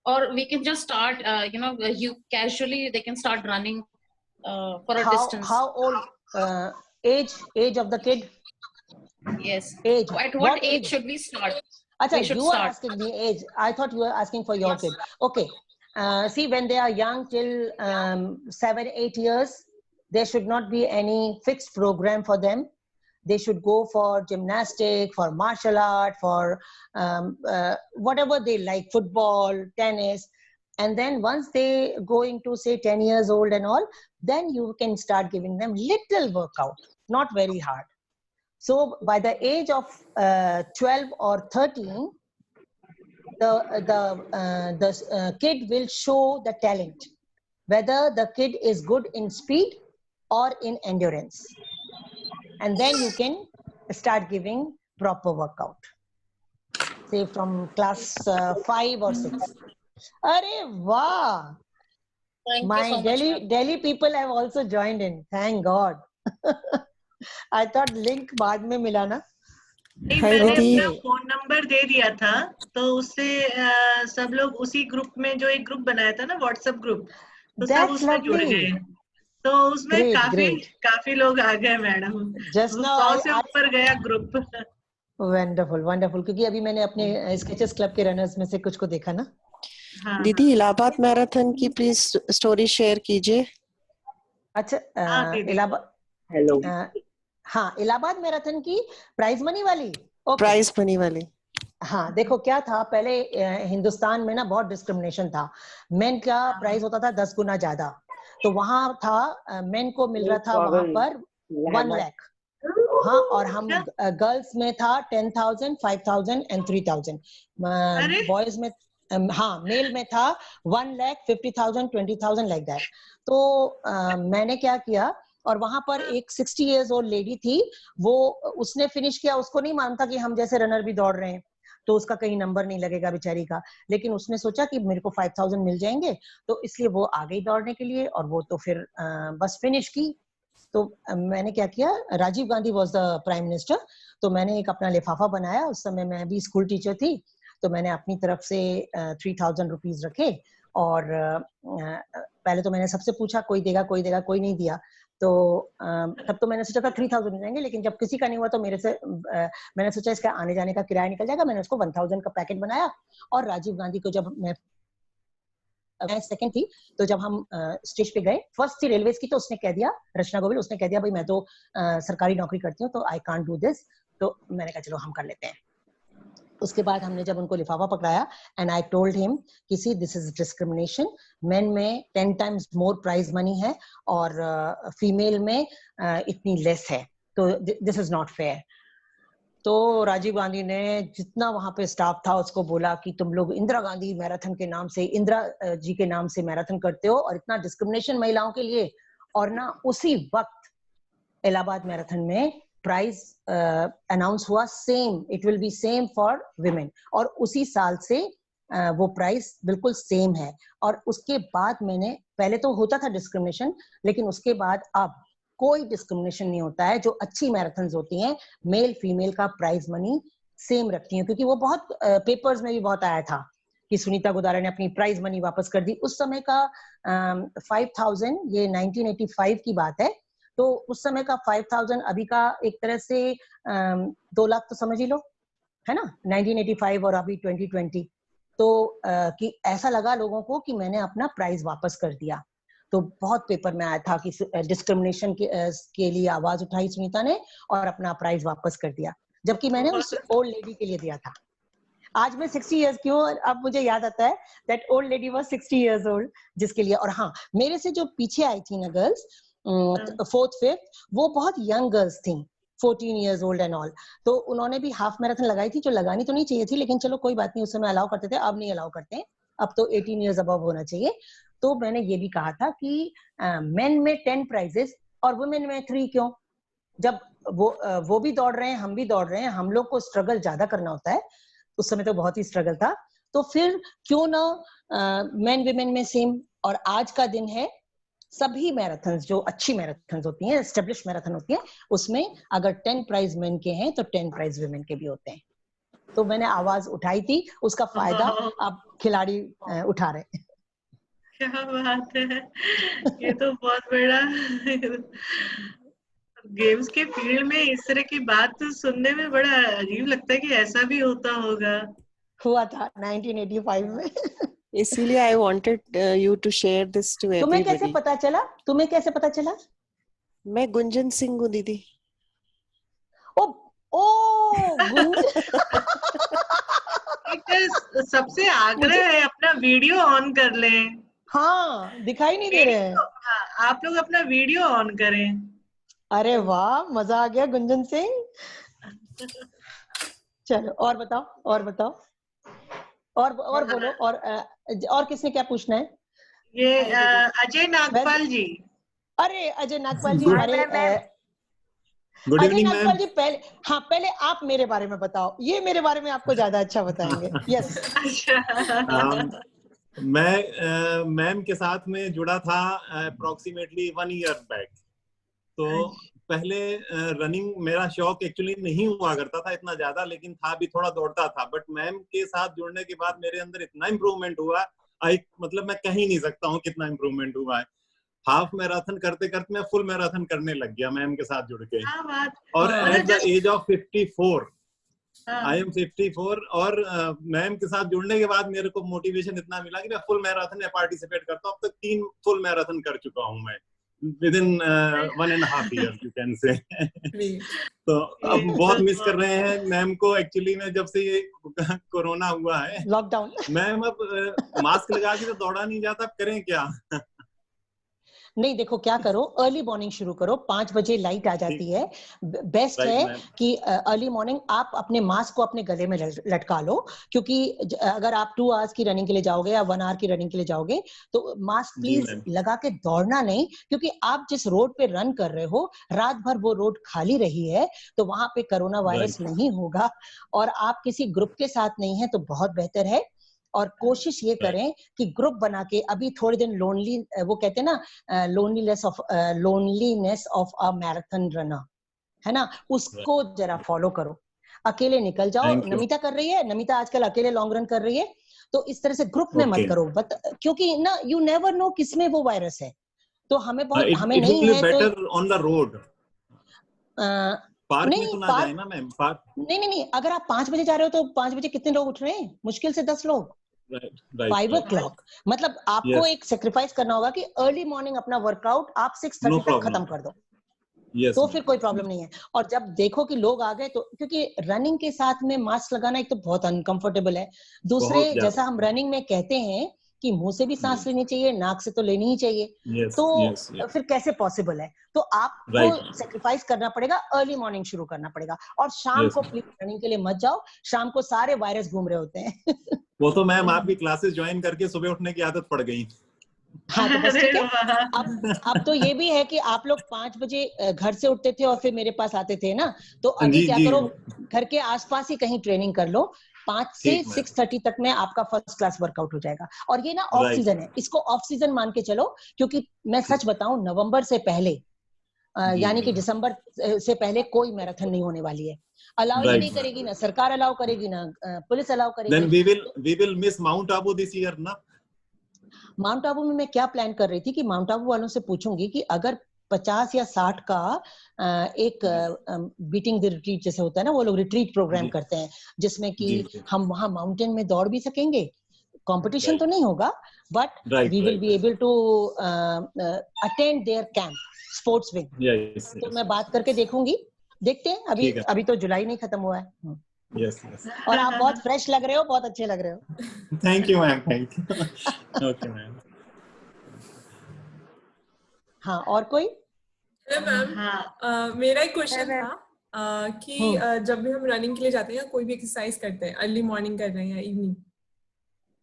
or we can just start, you casually they can start running for a distance. How old? Age of the kid? Yes. Age. At what age should we start? Acha, We should you are start. asking me age. I thought you were asking for your kid. Okay. See, when they are young, till 7-8 years, there should not be any fixed program for them. They should go for gymnastic, for martial art, for whatever they like, football, tennis. And then once they go into say 10 years old and all, then you can start giving them little workout, not very hard. So by the age of 12 or 13, the kid will show the talent, whether the kid is good in speed or in endurance. And then you can start giving proper workout, say from class 5 or 6. Arey wow! Thank My you so much, ma'am. Delhi people have also joined in. Thank God. I thought link बाद में मिला ना. नहीं, मैंने अपना फोन नंबर दे दिया था, तो उससे सब लोग उसी ग्रुप में, जो एक ग्रुप बनाया था ना, व्हाट्सएप ग्रुप, तो सब उसमें जुड़ गए. तो उसमें काफी लोग आ गए मैडम. 100 से ऊपर गया ग्रुप. Wonderful wonderful. क्योंकि अभी मैंने अपने स्केचेस क्लब के रनर्स में से कुछ को देखा ना. दीदी, इलाहाबाद मैराथन की प्लीज स्टोरी शेयर कीजिए. अच्छा, इलाहाबाद. हेलो. हाँ, इलाहाबाद मैराथन की प्राइज मनी वाली. प्राइज मनी वाली. हाँ, देखो क्या था, पहले हिंदुस्तान में ना बहुत डिस्क्रिमिनेशन था. मेन का प्राइस होता था 10 गुना ज्यादा. तो वहां था मेन को मिल रहा था वहां पर 1 लाख. हाँ, और हम गर्ल्स में था 10,000, 5,000 and 3,000. बॉयज में हाँ, मेल में था 1 लाख, 50,000, 20,000 लाइक दैट. तो मैंने क्या किया, और वहां पर एक 60 years old लेडी थी, वो उसने फिनिश किया. उसको नहीं मालूम था कि हम जैसे रनर भी दौड़ रहे हैं, तो उसका कहीं नंबर नहीं लगेगा बेचारी का. लेकिन उसने सोचा कि मेरे को 5,000 मिल जाएंगे, तो इसलिए वो आ गई दौड़ने के लिए, और वो तो फिर बस फिनिश की. तो मैंने क्या किया, Rajiv Gandhi was the prime minister, तो मैंने एक अपना लिफाफा बनाया. उस समय मैं भी स्कूल टीचर थी, तो मैंने अपनी तरफ से 3,000 रुपीज रखे. और पहले तो मैंने सबसे पूछा, कोई देगा, कोई नहीं दिया. तो तब तो मैंने सोचा था 3,000 जाएंगे, लेकिन जब किसी का नहीं हुआ तो मेरे से मैंने सोचा इसका आने जाने का किराया निकल जाएगा. मैंने उसको 1,000 का पैकेट बनाया. और राजीव गांधी को जब मैं सेकंड थी, तो जब हम स्टेज पे गए, फर्स्ट थी रेलवेज की, तो उसने कह दिया, रचना गोविल, उसने कह दिया भाई मैं तो सरकारी नौकरी करती हूँ, तो आई कांट डू दिस. तो मैंने कहा चलो हम कर लेते हैं. उसके बाद हमने जब उनको लिफाफा पकड़ाया, एंड आई टोल्ड हिम कि see this is discrimination. Main में 10 times मोर प्राइज मनी है और फीमेल में इतनी लेस है, तो दिस इज नॉट फेयर. तो राजीव गांधी ने जितना वहां पे स्टाफ था उसको बोला कि तुम लोग इंदिरा गांधी मैराथन के नाम से, इंदिरा जी के नाम से मैराथन करते हो और इतना डिस्क्रिमिनेशन महिलाओं के लिए। और ना उसी वक्त इलाहाबाद मैराथन में प्राइज अनाउंस हुआ, same, it will be same for women, और उसी साल से वो प्राइस बिल्कुल सेम है। और उसके बाद मैंने, पहले तो होता था डिस्क्रिमिनेशन, लेकिन उसके बाद अब कोई डिस्क्रिमिनेशन नहीं होता है। जो अच्छी मैराथन्स होती हैं, मेल फीमेल का प्राइज मनी सेम रखती हैं, क्योंकि वो बहुत पेपर्स में भी बहुत आया था कि सुनीता गुदारा ने अपनी प्राइज मनी वापस कर दी। उस समय का 5000, ये 1985 की बात है, तो उस समय का 5000 अभी का एक तरह से 2 लाख तो समझ ही लो, है ना, 1985 और अभी 2020। तो कि ऐसा लगा लोगों को कि मैंने अपना प्राइज वापस कर दिया। तो बहुत पेपर में आया था कि डिस्क्रिमिनेशन के लिए आवाज उठाई सुनीता ने और अपना प्राइज वापस कर दिया, जबकि मैंने उस ओल्ड लेडी के लिए दिया था। आज मैं 60 इयर्स की हूँ, अब मुझे याद आता है that old lady was 60 years old, जिसके लिए। और हाँ, मेरे से जो पीछे आई थी ना गर्ल्स, 4th 5th, वो बहुत यंग गर्ल्स थी, 14 इयर्स ओल्ड एंड ऑल। तो उन्होंने भी हाफ मैराथन लगाई थी, जो लगानी तो नहीं चाहिए थी, लेकिन चलो कोई बात नहीं, उस समय अलाउ करते थे, अब नहीं अलाउ करते हैं, अब तो 18 इयर्स अबव होना चाहिए। तो मैंने ये भी कहा था कि मेन में 10 प्राइजेस और वुमेन में 3 क्यों? जब वो भी दौड़ रहे हैं, हम भी दौड़ रहे हैं, हम लोग को स्ट्रगल ज्यादा करना होता है। उस समय तो बहुत ही स्ट्रगल था, तो फिर क्यों ना मेन विमेन में सेम। और आज का दिन है, सभी मैराथन्स जो अच्छी मैराथन्स होती हैं, एस्टेब्लिश मैराथन होती है, उसमें अगर 10 प्राइज मेन के हैं तो 10 प्राइज विमेन के भी होते हैं। तो मैंने आवाज उठाई थी, उसका फायदा अब खिलाड़ी उठा रहे हैं। क्या बात है, ये तो बहुत बड़ा गेम्स के फील्ड में इस तरह की बात तो सुनने में बड़ा अजीब लगता है कि ऐसा भी होता होगा। हुआ था 1985 में। इसीलिए I wanted you to share this to everybody. तुम्हें कैसे पता चला? तुम्हें कैसे पता चला? मैं गुंजन सिंह हूँ दीदी। ओ गुंजन। सबसे आग्रह है अपना वीडियो ऑन कर लें। हाँ, दिखाई नहीं दे रहे हैं। हाँ, आप लोग अपना वीडियो ऑन करें। अरे वाह, मजा आ गया गुंजन सिंह। चलो और बताओ, और बताओ, और बोलो, और किसने क्या पूछना है? ये अजय नागपाल जी। अरे अजय नागपाल जी, हमारे गुड अजय इवनिंग नागपाल जी, पहले आप मेरे बारे में बताओ, ये मेरे बारे में आपको ज्यादा अच्छा बताएंगे। यस। मैं मैम के साथ में जुड़ा था अप्रोक्सीमेटली 1 ईयर बैक। तो पहले रनिंग मेरा शौक एक्चुअली नहीं हुआ करता था इतना ज्यादा, लेकिन था भी, थोड़ा दौड़ता था। बट मैम के साथ जुड़ने के बाद मेरे अंदर इतना इम्प्रूवमेंट हुआ, मतलब मैं कह ही नहीं सकता हूँ कितना इम्प्रूवमेंट हुआ है। हाफ मैराथन करते करते मैं फुल मैराथन करने लग गया मैम के साथ जुड़ के। और at the age of 54, I am 54, और मैम के साथ जुड़ने के बाद मेरे को मोटिवेशन इतना मिला कि मैं फुल मैराथन में पार्टिसिपेट करता हूँ। अब तक 3 फुल मैराथन कर चुका हूँ मैं within 1.5 years you can say। तो अब बहुत मिस कर रहे हैं मैम को एक्चुअली में, जब से ये कोरोना हुआ है, लॉकडाउन। मैम अब मास्क लगा के तो दौड़ा नहीं जाता, अब करें क्या? नहीं, देखो क्या करो, अर्ली मॉर्निंग शुरू करो, 5 बजे लाइट आ जाती है। बेस्ट है कि अर्ली मॉर्निंग आप अपने मास्क को अपने गले में लटका लो, क्योंकि अगर आप 2 आवर्स की रनिंग के लिए जाओगे या 1 आवर की रनिंग के लिए जाओगे तो मास्क प्लीज लगा के दौड़ना नहीं, क्योंकि आप जिस रोड पे रन कर रहे हो, रात भर वो रोड खाली रही है, तो वहां पे कोरोना वायरस नहीं होगा। और आप किसी ग्रुप के साथ नहीं है तो बहुत बेहतर है। और कोशिश ये करें कि ग्रुप बना के, अभी थोड़े दिन लोनली, वो कहते हैं ना, loneliness of a marathon runner, है ना, उसको जरा फॉलो करो। अकेले निकल जाओ, नमिता कर रही है, नमिता आजकल अकेले लॉन्ग रन कर रही है, तो इस तरह से ग्रुप में मत करो, क्योंकि ना यू नेवर नो किसमें वो वायरस है। तो हमें बहुत, हमें नहीं है तो ऑन द रोड, पार्क में तो ना जाए ना मैम। नहीं, अगर आप 5 बजे जा रहे हो तो 5 बजे कितने लोग उठ रहे हैं? मुश्किल से 10 लोग। 5 o'clock, मतलब आपको एक सेक्रीफाइस करना होगा कि अर्ली मॉर्निंग अपना वर्कआउट आप 6:30 तक खत्म कर दो। तो फिर कोई प्रॉब्लम नहीं है। और जब देखो कि लोग आ गए, तो क्योंकि रनिंग के साथ में मास्क लगाना एक तो बहुत अनकंफर्टेबल है, दूसरे जैसा हम रनिंग में कहते हैं कि मुंह से भी सांस लेनी चाहिए, नाक से तो लेनी ही चाहिए। तो फिर कैसे पॉसिबल है? तो आपको सेक्रीफाइस करना पड़ेगा, अर्ली मॉर्निंग शुरू करना पड़ेगा। और शाम को प्लीज रनिंग के लिए मत जाओ, शाम को सारे वायरस घूम रहे होते हैं। वो तो मैम आपकी क्लासेस ज्वाइन करके सुबह उठने की आदत पड़ गई। हाँ तो बस ठीक है। अब तो ये भी है कि आप लोग 5 बजे घर से उठते थे और फिर मेरे पास आते थे ना, तो अभी क्या करो, घर के आसपास ही कहीं ट्रेनिंग कर लो। 5 से 6:30 तक में आपका फर्स्ट क्लास वर्कआउट हो जाएगा। और ये ना ऑफ सीजन है, इसको ऑफ सीजन मान के चलो, क्योंकि मैं सच बताऊं, नवंबर से पहले यानी कि दिसंबर से पहले कोई मैराथन नहीं होने वाली है। अलाउ ही नहीं करेगी, ना सरकार अलाउ करेगी, ना पुलिस अलाउ करेगी। Then we will miss Mount Abu this year ना। माउंट आबू में मैं क्या प्लान कर रही थी कि माउंट आबू वालों से पूछूंगी कि अगर 50 या 60 का एक बीटिंग द रिट्रीट जैसे होता है ना, वो लोग रिट्रीट प्रोग्राम करते हैं जिसमें कि हम वहां माउंटेन में दौड़ भी सकेंगे। कंपटीशन तो नहीं होगा, but we will be able to attend their camp, sports wing. तो मैं बात करके देखूंगी, देखते हैं। अभी तो जुलाई नहीं खत्म हुआ है। Yes. और आप बहुत फ्रेश लग रहे हो, बहुत अच्छे लग रहे हो। Thank you ma'am, thank you. Okay ma'am. हाँ, और कोई? मैम, मेरा एक क्वेश्चन था कि जब भी हम रनिंग के लिए जाते हैं या कोई भी एक्सरसाइज करते हैं, अर्ली मॉर्निंग कर रहे हैं या इवनिंग,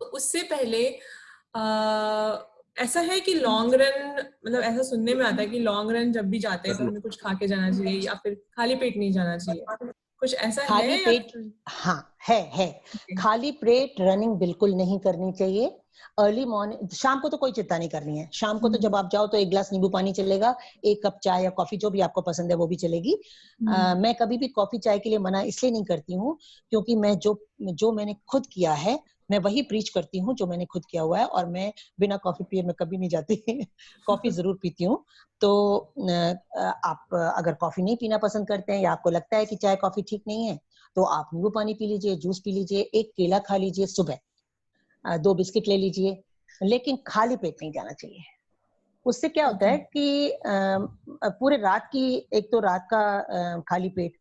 तो उससे पहले ऐसा है कि लॉन्ग रन, मतलब ऐसा सुनने में आता है कि लॉन्ग रन जब भी जाते हैं तो हमें कुछ खा के जाना चाहिए या फिर खाली पेट नहीं जाना चाहिए, कुछ ऐसा खाली है? पेट, हाँ है। खाली पेट रनिंग बिल्कुल नहीं करनी चाहिए। अर्ली मॉर्निंग, शाम को तो कोई चिंता नहीं करनी है। शाम को तो जब आप जाओ तो 1 गिलास नींबू पानी चलेगा, 1 कप चाय या कॉफी, जो भी आपको पसंद है वो भी चलेगी। मैं कभी भी कॉफी चाय के लिए मना इसलिए नहीं करती हूँ क्योंकि मैं जो मैंने खुद किया है, मैं वही प्रीच करती हूँ जो मैंने खुद किया हुआ है। और मैं बिना कॉफी पिए मैं कभी नहीं जाती। कॉफी जरूर पीती हूँ। तो आप अगर कॉफी नहीं पीना पसंद करते हैं या आपको लगता है कि चाय कॉफी ठीक नहीं है, तो आप नींबू पानी पी लीजिए, जूस पी लीजिए, 1 केला खा लीजिए सुबह, 2 बिस्किट ले लीजिए, लेकिन खाली पेट नहीं जाना चाहिए। उससे क्या होता है कि पूरे रात की, एक तो रात का खाली पेट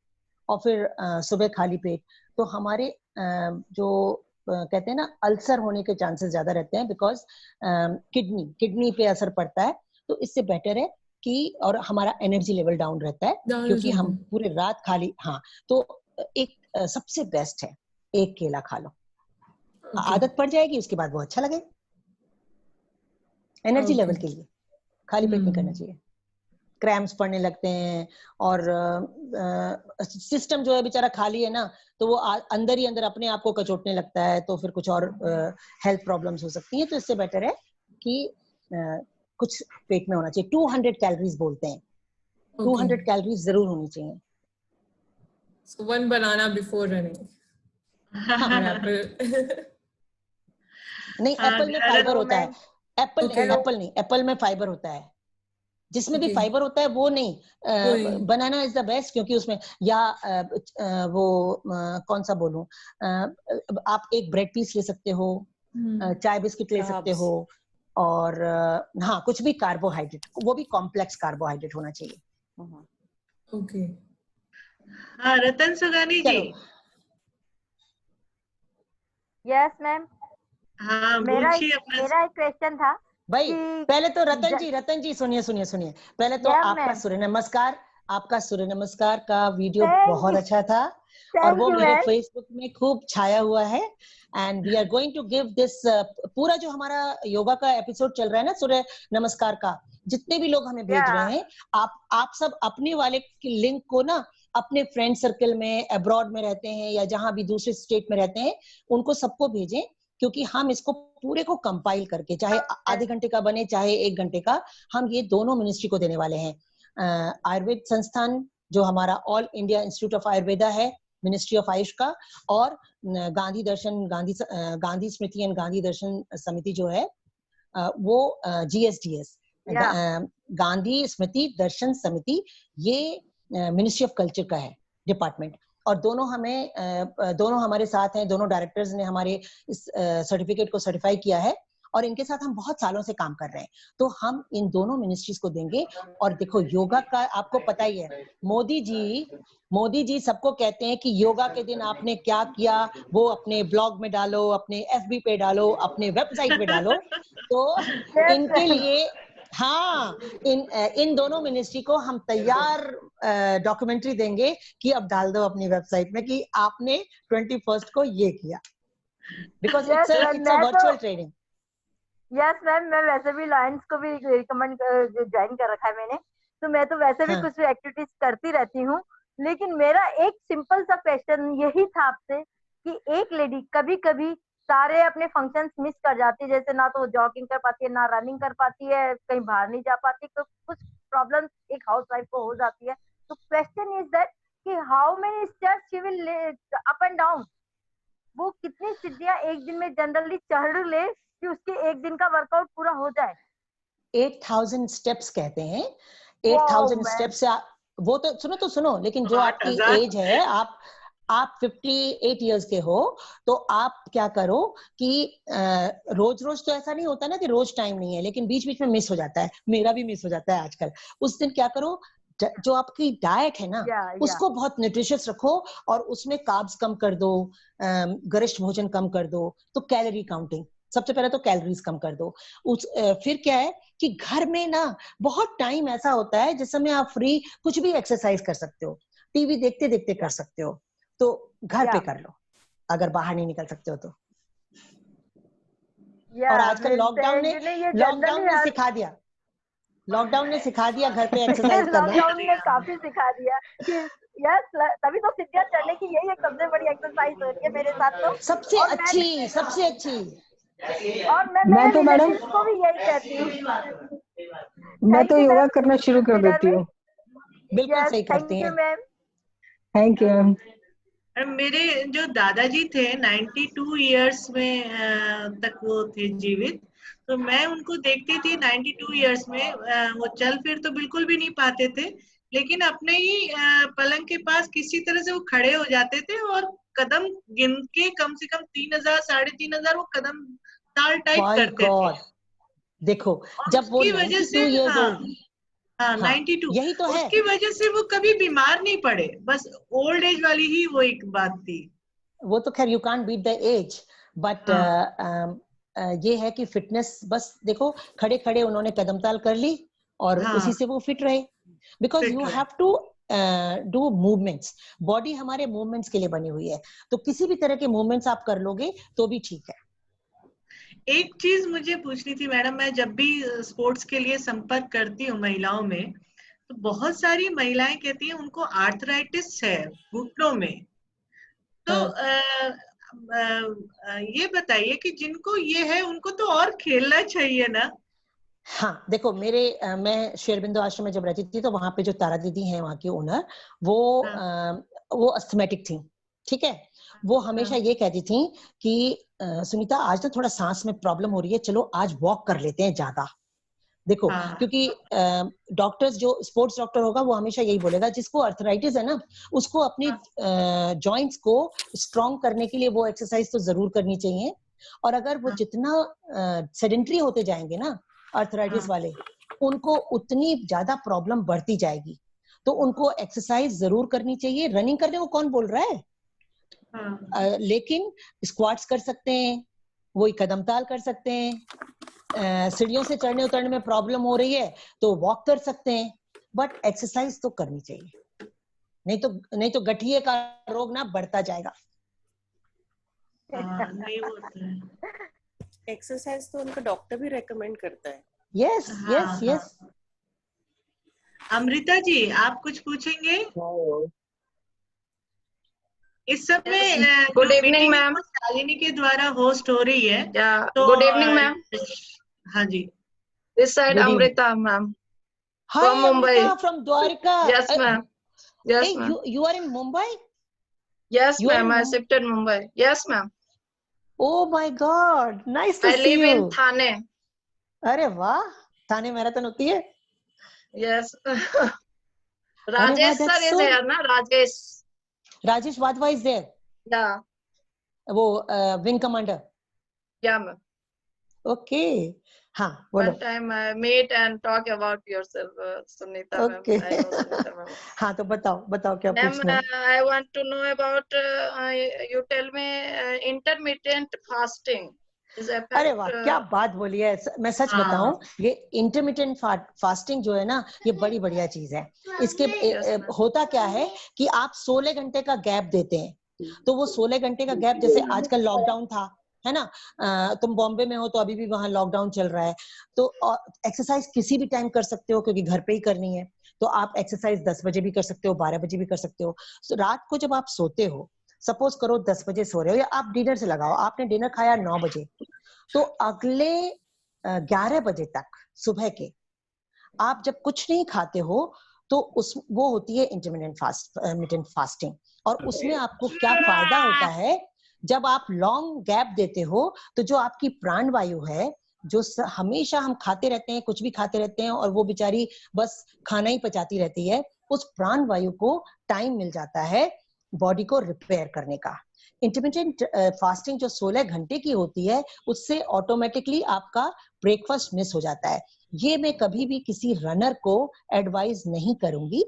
और फिर सुबह खाली पेट, तो हमारे जो कहते हैं ना, अल्सर होने के चांसेस ज्यादा रहते हैं, बिकॉज किडनी पे असर पड़ता है। तो इससे बेटर है कि, और हमारा एनर्जी लेवल डाउन रहता है क्योंकि हम पूरे रात खाली, हाँ, तो एक सबसे बेस्ट है 1 केला खा लो। आदत पड़ जाएगी, उसके बाद वो अच्छा लगेगा। एनर्जी लेवल के लिए खाली पेट नहीं करना चाहिए। क्रैम्प्स पड़ने लगते हैं और सिस्टम जो है बेचारा खाली है ना, तो वो अंदर ही अंदर अपने आप को कचोटने लगता है, तो फिर कुछ और हेल्थ प्रॉब्लम्स हो सकती हैं। तो इससे बेटर है कि कुछ पेट में होना चाहिए। 200 कैलोरीज बोलते हैं, 200 कैलोरीज जरूर होनी चाहिए। So 1 banana before running. नहीं, एप्पल में फाइबर होता है। एप्पल में फाइबर होता है। जिसमें भी फाइबर होता है वो नहीं, बनाना इज द बेस्ट, क्योंकि उसमें या वो कौन सा बोलूं, आप एक ब्रेड पीस ले सकते हो, चाय बिस्किट ले सकते हो, और हाँ, कुछ भी कार्बोहाइड्रेट, वो भी कॉम्प्लेक्स कार्बोहाइड्रेट होना चाहिए। ओके। हाँ, रतन सुगानी जी। Yes ma'am. हाँ, मेरा एक क्वेश्चन था भाई। पहले तो रतन जी सुनिए। पहले तो आपका सूर्य नमस्कार का वीडियो बहुत अच्छा था और वो मेरे फेसबुक में खूब छाया हुआ है। And we are going to give this, पूरा जो हमारा योगा का एपिसोड चल रहा है ना, सूर्य नमस्कार का, जितने भी लोग हमें भेज रहे हैं, आप सब अपने वाले की लिंक को ना अपने फ्रेंड सर्कल में, अब्रॉड में रहते हैं या जहां भी दूसरे स्टेट में रहते हैं, उनको सबको भेजें, क्योंकि हम इसको पूरे को कंपाइल करके, चाहे आधे घंटे का बने चाहे 1 घंटे का, हम ये दोनों मिनिस्ट्री को देने वाले हैं। आयुर्वेद संस्थान जो हमारा all India institute of Ayurveda है, मिनिस्ट्री ऑफ आयुष का, और गांधी स्मृति एंड गांधी दर्शन समिति जो है, वो GSDS, गांधी स्मृति दर्शन समिति, ये मिनिस्ट्री ऑफ कल्चर का है डिपार्टमेंट। और दोनों हमारे साथ हैं, दोनों डायरेक्टर्स ने हमारे इस सर्टिफिकेट को सर्टिफाई किया है। और इनके साथ हम बहुत सालों से काम कर रहे हैं, तो हम इन दोनों मिनिस्ट्रीज को देंगे। और देखो योगा का आपको पता ही है, मोदी जी सबको कहते हैं कि योगा के दिन आपने क्या किया वो अपने ब्लॉग में डालो, अपने FB पे डालो, अपने वेबसाइट पे डालो। तो इनके लिए हाँ, इन दोनों मिनिस्ट्री को हम तैयार डॉक्यूमेंट्री देंगे कि अब डाल दो अपनी वेबसाइट में कि आपने 21st को ये किया, because it's a virtual training. Yes ma'am, मैं वैसे भी लायंस को भी रिकमेंड ज्वाइन कर रखा है मैंने, तो मैं तो वैसे भी हाँ। कुछ एक्टिविटीज करती रहती हूँ। लेकिन मेरा एक सिंपल सा क्वेश्चन यही था आपसे कि एक लेडी कभी कभी सारे अपने फंक्शंस मिस कर जाती है, जैसे ना तो जॉगिंग कर पाती है, ना रनिंग कर पाती है, कहीं बाहर नहीं जा पाती, तो कुछ प्रॉब्लम एक हाउस वाइफ को हो जाती है। तो क्वेश्चन इज दैट कि how many steps she will up and down, वो कितनी सीढ़ियां एक दिन में जनरली चढ़ ले कि उसके एक दिन का वर्कआउट पूरा हो जाए? 8000 स्टेप्स कहते हैं। 8000 स्टेप्स से वो तो सुनो, लेकिन जो आपकी 8000 एज है, आप 58 इयर्स के हो, तो आप क्या करो कि रोज रोज तो ऐसा नहीं होता ना कि रोज टाइम नहीं है, लेकिन बीच बीच में मिस हो जाता है, मेरा भी मिस हो जाता है आजकल। उस दिन क्या करो, जो आपकी डाइट है ना उसको बहुत न्यूट्रिशियस रखो और उसमें कार्ब्स कम कर दो, गरिष्ठ भोजन कम कर दो। तो कैलोरी काउंटिंग, सबसे पहले तो कैलोरीज कम कर दो। फिर क्या है कि घर में ना बहुत टाइम ऐसा होता है जिस समय आप फ्री कुछ भी एक्सरसाइज कर सकते हो, टीवी देखते देखते कर सकते हो, तो घर पे कर लो अगर बाहर नहीं निकल सकते हो तो। और आजकल लॉकडाउन ने सिखा दिया, लॉकडाउन ने सिखा दिया घर पे एक्सरसाइज करना। लॉकडाउन ने काफी सिखा दिया कि यस, तभी तो सीढ़ियां चढ़ने की यही एक सबसे बड़ी एक्सरसाइज हो रही है मेरे साथ तो। सबसे अच्छी। और मैं तो मैडम को भी यही कहती हूँ, मैं तो योगा करना शुरू कर देती हूँ। बिल्कुल सही करती हैं। Thank you ma'am. मेरे जो दादाजी थे 92 इयर्स में तक वो थे जीवित, तो मैं उनको देखती थी 92 इयर्स में वो चल फिर तो बिल्कुल भी नहीं पाते थे, लेकिन अपने ही पलंग के पास किसी तरह से वो खड़े हो जाते थे और कदम गिन के कम से कम 3000 3500 वो कदम ताल टाइप करते थे। देखो जब वो 92 इयर्स ओल्ड, हाँ 92, यही तो है, उसकी वजह से वो कभी बीमार नहीं पड़े, बस ओल्ड एज वाली ही वो एक बात थी। वो तो खैर you can't beat the age, but ये है कि फिटनेस, बस देखो खड़े खड़े उन्होंने कदम ताल कर ली और उसी से वो फिट रहे, because you have to do movements. Body हमारे मूवमेंट्स के लिए बनी हुई है, तो किसी भी तरह के मूवमेंट्स आप कर लोगे तो भी ठीक है। एक चीज मुझे पूछनी थी मैडम, मैं जब भी स्पोर्ट्स के लिए संपर्क करती हूँ महिलाओं में, तो बहुत सारी महिलाएं कहती हैं उनको आर्थराइटिस है घुटनों में, तो ये बताइए कि जिनको ये है उनको तो और खेलना चाहिए ना? हाँ देखो, मैं शेरबिंदु आश्रम में जब रहती थी तो वहां पे जो तारा दीदी हैं वहां की ओनर, वो अस्थमेटिक थी, ठीक है। वो हमेशा ये कहती थी कि सुनीता आज तो थोड़ा सांस में प्रॉब्लम हो रही है, चलो आज वॉक कर लेते हैं ज्यादा। देखो क्योंकि डॉक्टर्स, जो स्पोर्ट्स डॉक्टर होगा वो हमेशा यही बोलेगा, जिसको अर्थराइटिस है ना उसको अपनी जॉइंट्स को स्ट्रॉन्ग करने के लिए वो एक्सरसाइज तो जरूर करनी चाहिए। और अगर वो जितना सेडेंटरी होते जाएंगे ना अर्थराइटिस वाले, उनको उतनी ज्यादा प्रॉब्लम बढ़ती जाएगी, तो उनको एक्सरसाइज जरूर करनी चाहिए। रनिंग करने को कौन बोल रहा है, लेकिन स्क्वाट्स कर सकते हैं, वही कदम ताल कर सकते हैं, सीढ़ियों से चढ़ने उतरने में प्रॉब्लम हो रही है तो वॉक कर सकते हैं, बट एक्सरसाइज तो करनी चाहिए, नहीं तो गठिए का रोग ना बढ़ता जाएगा। नहीं होता है। एक्सरसाइज तो उनका डॉक्टर भी रेकमेंड करता है। Yes yes yes. Amrita ji आप कुछ पूछेंगे? इस समय गुड इवनिंग मैम, शालिनी के द्वारा होस्ट हो रही है। तो गुड इवनिंग मैम। हाँ जी, this side Amrita ma'am from Mumbai, from Dwarka. Yes ma'am, yes ma'am. You are in Mumbai? Yes ma'am, I shifted Mumbai. Yes ma'am. Oh my God, nice to see you. I live in Thane. अरे वाह, थाने मैराथन होती है? Yes. Rajesh sir is there ना, Rajesh Wadhwa is there. Yeah. वो wing commander. Yeah ma'am. Okay, हाँ बोलो। One time I meet and talk about yourself, Sunita ma'am. Okay I know Sunita ma'am. हाँ तो बताओ क्या Ma'am, पूछना है? I want to know about, you tell me, intermittent fasting is अरे affect. वाह, क्या बात बोली है। मैं सच बताऊं, ये इंटरमिटेंट फास्टिंग जो है ना, ये बड़ी बढ़िया चीज है। इसके होता क्या है कि आप 16 घंटे का गैप देते हैं, तो वो 16 घंटे का गैप, जैसे आजकल लॉकडाउन था, है ना, तुम बॉम्बे में हो तो अभी भी वहां लॉकडाउन चल रहा है, तो एक्सरसाइज किसी भी टाइम कर सकते हो क्योंकि घर पे ही करनी है। तो आप एक्सरसाइज 10 बजे भी कर सकते हो, 12 बजे भी कर सकते हो। तो रात को जब आप सोते हो, सपोज करो 10 बजे सो रहे हो, या आप डिनर से लगाओ, आपने डिनर खाया 9 बजे, तो अगले 11 बजे तक सुबह के आप जब कुछ नहीं खाते हो, तो वो होती है इंटरमिटेंट फास्टिंग। और उसमें आपको क्या फायदा होता है, जब आप लॉन्ग गैप देते हो, तो जो आपकी प्राण वायु है, जो हमेशा हम खाते रहते हैं, कुछ भी खाते रहते हैं, और वो बेचारी बस खाना ही पचाती रहती है, उस प्राण वायु को टाइम मिल जाता है बॉडी को रिपेयर करने का। इंटरमिटेंट फास्टिंग जो 16 घंटे की होती है, उससे ऑटोमेटिकली आपका ब्रेकफास्ट मिस हो जाता है। ये मैं कभी भी किसी रनर को एडवाइस नहीं करूंगी।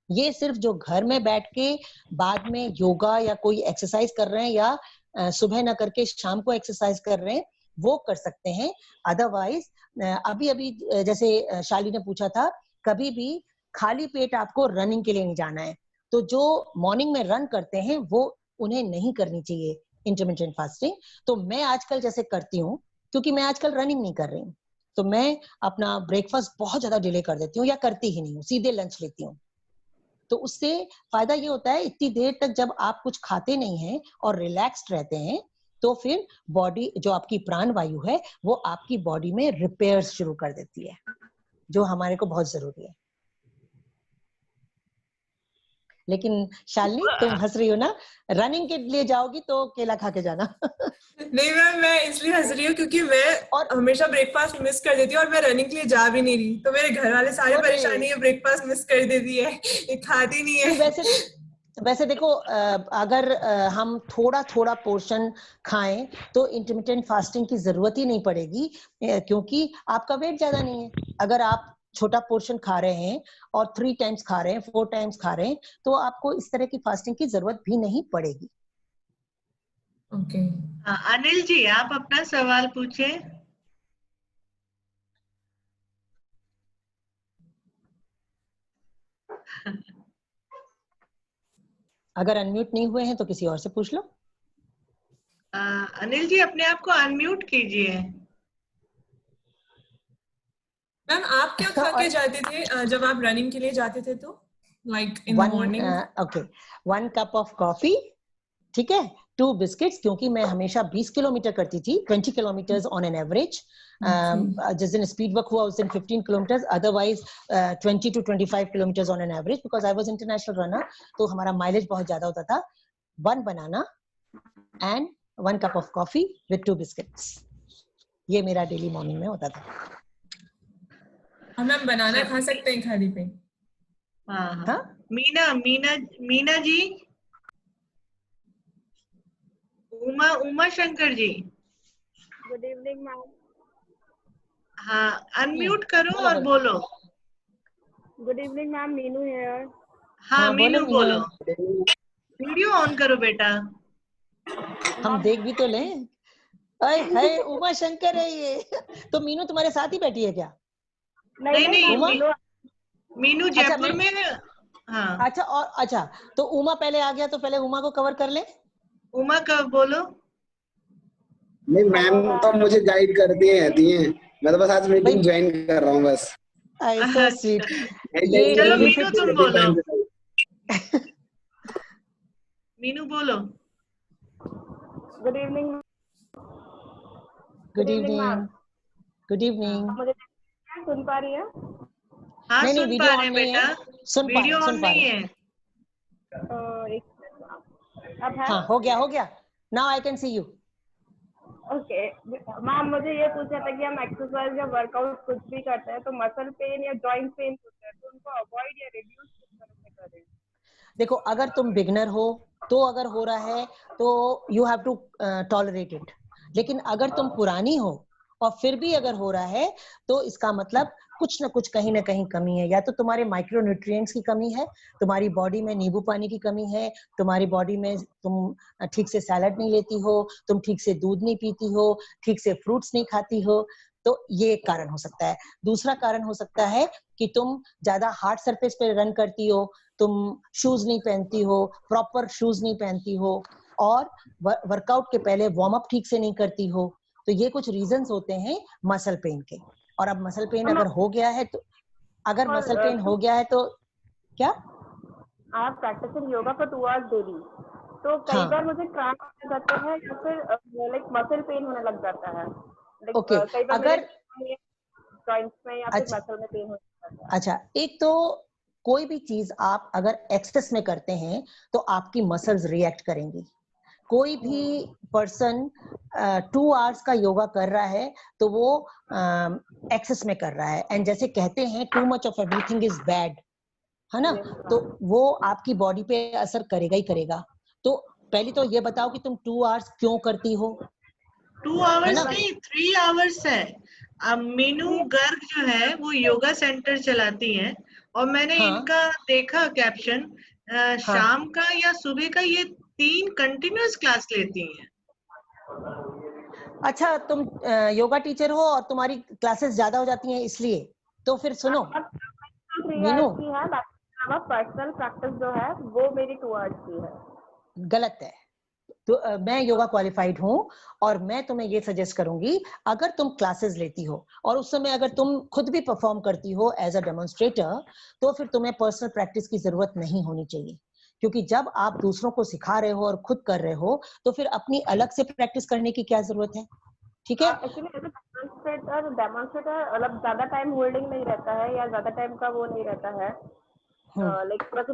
ये सिर्फ जो घर में बैठ के बाद में योगा या कोई एक्सरसाइज कर रहे हैं, या सुबह ना करके शाम को एक्सरसाइज कर रहे हैं, वो कर सकते हैं। अदरवाइज अभी जैसे शाली ने पूछा था, कभी भी खाली पेट आपको रनिंग के लिए नहीं जाना है। तो जो मॉर्निंग में रन करते हैं, वो उन्हें नहीं करनी चाहिए इंटरमिटेंट फास्टिंग। तो मैं आजकल जैसे करती हूँ, क्योंकि मैं आजकल रनिंग नहीं कर रही हूँ, तो मैं अपना ब्रेकफास्ट बहुत ज्यादा डिले कर देती हूँ, या करती ही नहीं हूँ, सीधे लंच लेती हूँ। तो उससे फायदा ये होता है, इतनी देर तक जब आप कुछ खाते नहीं हैं और रिलैक्स्ड रहते हैं, तो फिर बॉडी, जो आपकी प्राण वायु है, वो आपकी बॉडी में रिपेयर शुरू कर देती है, जो हमारे को बहुत जरूरी है। लेकिन शालिनी, तुम हंस रही हो ना, रनिंग के लिए जाओगी तो केला खा के जाना। नहीं मैम, मैं इसलिए हंस रही हूँ क्योंकि मैं हमेशा ब्रेकफास्ट मिस कर देती हूँ, और मैं रनिंग के लिए जा भी नहीं रही, तो मेरे घर वाले सारे परेशान है, ब्रेकफास्ट मिस कर देती है, ये खाती नहीं है। वैसे देखो, अगर हम थोड़ा थोड़ा पोर्शन खाएं तो इंटरमिटेंट फास्टिंग की जरूरत ही नहीं पड़ेगी, क्योंकि आपका वेट ज्यादा नहीं है। अगर आप छोटा पोर्शन खा रहे हैं और 3 टाइम्स खा रहे हैं, 4 टाइम्स खा रहे हैं, तो आपको इस तरह की फास्टिंग की जरूरत भी नहीं पड़ेगी। ओके। अनिल जी, आप अपना सवाल पूछे। अगर अनम्यूट नहीं हुए हैं तो किसी और से पूछ लो। अनिल जी, अपने आप को अनम्यूट कीजिए। मैम, आप क्या खा के जाते थे जब आप रनिंग के लिए जाते थे? तो like in the morning. Okay, 1 cup of coffee, ठीक है, 2 बिस्किट्स, क्योंकि मैं हमेशा 20 किलोमीटर करती थी, 20 किलोमीटर ऑन एन एवरेज। जिस दिन स्पीड वर्क हुआ उस दिन 15 kilometre, otherwise 20 to 25 kilometre on an average, because I was international runner, तो हमारा माइलेज बहुत ज्यादा होता था। 1 banana and 1 cup of coffee with 2 biscuits, ये मेरा डेली मॉर्निंग में होता था। हम बनाना खा सकते हैं खाली पे? हाँ। Meena ji, Uma Shankar ji, good evening ma'am. हाँ, अनम्यूट करो और बोलो। Good evening ma'am, Meenu here. हाँ मीनू बोलो। वीडियो ऑन करो बेटा, हम देख भी तो लें। अरे उमा शंकर है ये। तो मीनू तुम्हारे साथ ही बैठी है क्या? नहीं, मीनू जयपुर में है। हाँ। अच्छा, तो उमा पहले आ गया, तो पहले उमा को कवर कर ले। उमा कब बोलो। नहीं मैम तो मुझे गाइड करती हैं, मैं तो बस आज मीटिंग ज्वाइन कर रहा हूँ बस। ऐसा स्वीट। चलो मीनू तुम बोलो। मीनू बोलो। Good evening. Good evening. Good evening. मुझे सुन पा रही है? हाँ, नहीं, सुन पा रहे हैं बेटा, वीडियो ऑन नहीं है। हाँ, हो गया। Now I can see you. Okay ma'am, मुझे ये पूछना था कि हम एक्सरसाइज या वर्कआउट कुछ भी करते हैं तो मसल पेन या जॉइंट पेन होता है, तो उनको अवॉइड या रिड्यूस किस तरह से करें? देखो, अगर तुम बिगनर हो तो अगर हो रहा है तो you have to tolerate it, लेकिन अगर तुम पुरानी हो और फिर भी अगर हो रहा है तो इसका मतलब कुछ ना कुछ कहीं ना कहीं कमी है। या तो तुम्हारे माइक्रोन्यूट्रिएंट्स की कमी है, तुम्हारी बॉडी में नींबू पानी की कमी है, तुम्हारी बॉडी में तुम ठीक से सैलड नहीं लेती हो, तुम ठीक से दूध नहीं पीती हो, ठीक से फ्रूट्स नहीं खाती हो, तो ये एक कारण हो सकता है। दूसरा कारण हो सकता है कि तुम ज्यादा हार्ड सरफेस पे रन करती हो, तुम शूज नहीं पहनती हो, प्रॉपर शूज नहीं पहनती हो, और वर्कआउट के पहले वार्म अप ठीक से नहीं करती हो। तो ये कुछ रीजंस होते हैं मसल पेन के। और अब मसल पेन अगर हो गया है तो क्या आप practising yoga for 2 hours daily, तो कई बार मुझे क्रैम्प हो जाता है या फिर लाइक मसल पेन होने लग जाता है। ओके, अगर जॉइंट्स में या फिर मसल में पेन हो जाता है। अच्छा, एक तो कोई भी चीज आप अगर एक्सेस में करते हैं तो आपकी मसल्स रिएक्ट करेंगी। कोई भी पर्सन 2 आवर्स का योगा कर रहा है तो वो एक्सेस में कर रहा है, एंड जैसे कहते हैं too much of everything is bad, है ना, तो वो आपकी बॉडी पे असर करेगा ही करेगा। तो पहले तो ये बताओ कि तुम 2 आवर्स क्यों करती हो? 2 आवर्स नहीं, 3 आवर्स है। अब मीनू गर्ग जो है वो योगा सेंटर चलाती हैं, और मैंने इनका देखा कैप्शन, शाम का या सुबह का ये 3 कंटिन्यूअस क्लास लेती हैं। अच्छा, तुम योगा टीचर हो और तुम्हारी क्लासेस ज्यादा हो जाती हैं इसलिए? तो फिर सुनो मीनू, पर्सनल प्रैक्टिस जो है वो मेरी 2 आवर्स की है। गलत है। तो मैं योगा क्वालिफाइड हूँ और मैं तुम्हें ये सजेस्ट करूंगी, अगर तुम क्लासेस लेती हो और उस समय अगर तुम खुद भी परफॉर्म करती हो एज अ डेमोन्स्ट्रेटर, तो फिर तुम्हें पर्सनल प्रैक्टिस की जरूरत नहीं होनी चाहिए। क्योंकि जब आप दूसरों को सिखा रहे हो और खुद कर रहे हो तो फिर अपनी अलग से प्रैक्टिस करने की क्या जरूरत है? ठीक है, डेमोन्स्ट्रेटर मतलब ज्यादा टाइम होल्डिंग नहीं रहता है या ज्यादा टाइम का वो नहीं रहता है, लाइक बस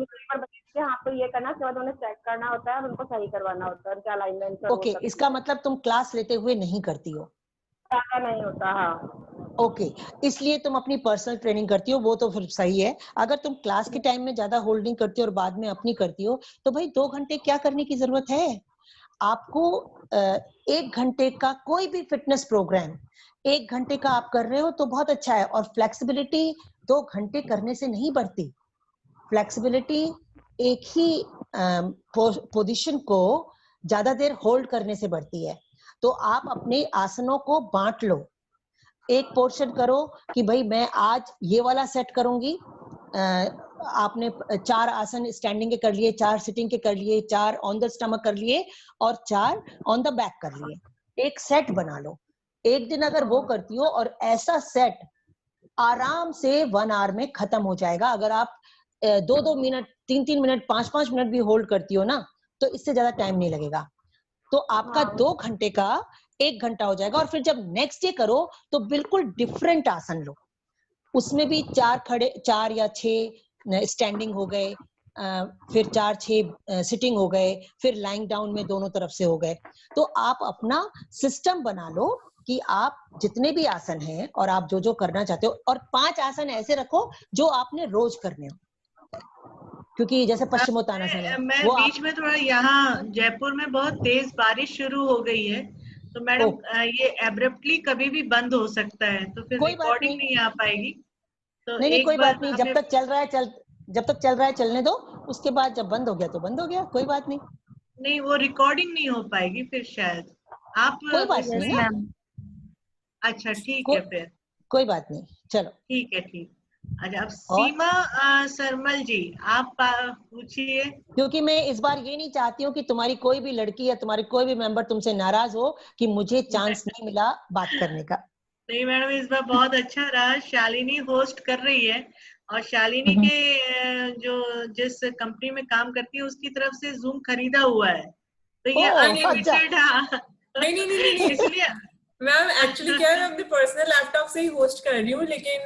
हाँ तो ये करना, उसके बाद उन्हें चेक करना होता है और उनको सही करवाना होता है, उनके अलाइनमेंट। ओके, इसका मतलब तुम क्लास लेते हुए नहीं करती हो? ज्यादा नहीं होता, हाँ। ओके, इसलिए तुम अपनी पर्सनल ट्रेनिंग करती हो, वो तो फिर सही है। अगर तुम क्लास के टाइम में ज्यादा होल्डिंग करती हो और बाद में अपनी करती हो, तो भाई 2 घंटे क्या करने की जरूरत है? आपको 1 घंटे का कोई भी फिटनेस प्रोग्राम 1 घंटे का आप कर रहे हो तो बहुत अच्छा है। और फ्लेक्सिबिलिटी 2 घंटे करने से नहीं बढ़ती। फ्लेक्सिबिलिटी एक ही पोजीशन को ज्यादा देर होल्ड करने से बढ़ती है। तो आप अपने आसनों को बांट लो। एक पोर्शन करो कि भाई मैं आज ये वाला सेट करूंगी। आपने 4 आसन स्टैंडिंग के कर लिए, 4 सिटिंग के कर लिए, 4 ऑन द स्टमक कर लिए और 4 ऑन द बैक कर लिए। एक सेट बना लो। एक दिन अगर वो करती हो और ऐसा सेट आराम से 1 आवर में खत्म हो जाएगा। अगर आप 2-2 मिनट, 3-3 मिनट, 5-5 मिनट भी होल्ड करती हो ना, तो इससे ज्यादा टाइम नहीं लगेगा। तो आपका 2 घंटे का 1 घंटा हो जाएगा। और फिर जब नेक्स्ट डे करो तो बिल्कुल डिफरेंट आसन लो। उसमें भी 4 या 6 स्टैंडिंग हो गए, फिर 4-6 सिटिंग हो गए, फिर लाइंग डाउन में दोनों तरफ से हो गए। तो आप अपना सिस्टम बना लो कि आप जितने भी आसन हैं और आप जो जो करना चाहते हो, और 5 आसन ऐसे रखो जो आपने रोज करने हो। क्योंकि जैसे पश्चिमोत्तानासन है, मैं बीच में थोड़ा, यहाँ जयपुर में बहुत तेज बारिश शुरू हो गई है, तो मैडम ये एब्रप्टली कभी भी बंद हो सकता है, तो फिर रिकॉर्डिंग नहीं आ पाएगी। तो नहीं, कोई बात नहीं। जब तक चल रहा है चलने दो। उसके बाद जब बंद हो गया तो बंद हो गया, कोई बात नहीं। नहीं, वो रिकॉर्डिंग नहीं हो पाएगी फिर शायद। आप कोई बात नहीं है। अच्छा ठीक है, फिर कोई बात नहीं, चलो ठीक है, ठीक। अच्छा, अब सीमा सरमल जी आप पूछिए। क्योंकि मैं इस बार ये नहीं चाहती हूँ कि तुम्हारी कोई भी लड़की या तुम्हारी कोई भी मेंबर तुमसे नाराज हो कि मुझे चांस नहीं मिला बात करने का। नहीं मैडम, इस बार बहुत अच्छा रहा। शालिनी होस्ट कर रही है, और शालिनी के जिस कंपनी में काम करती है उसकी तरफ से जूम खरीदा हुआ है, तो ये अनलिमिटेड है। नहीं इसलिए मैम एक्चुअली क्या है, मैं अपने पर्सनल लैपटॉप से ही होस्ट कर रही हूँ, लेकिन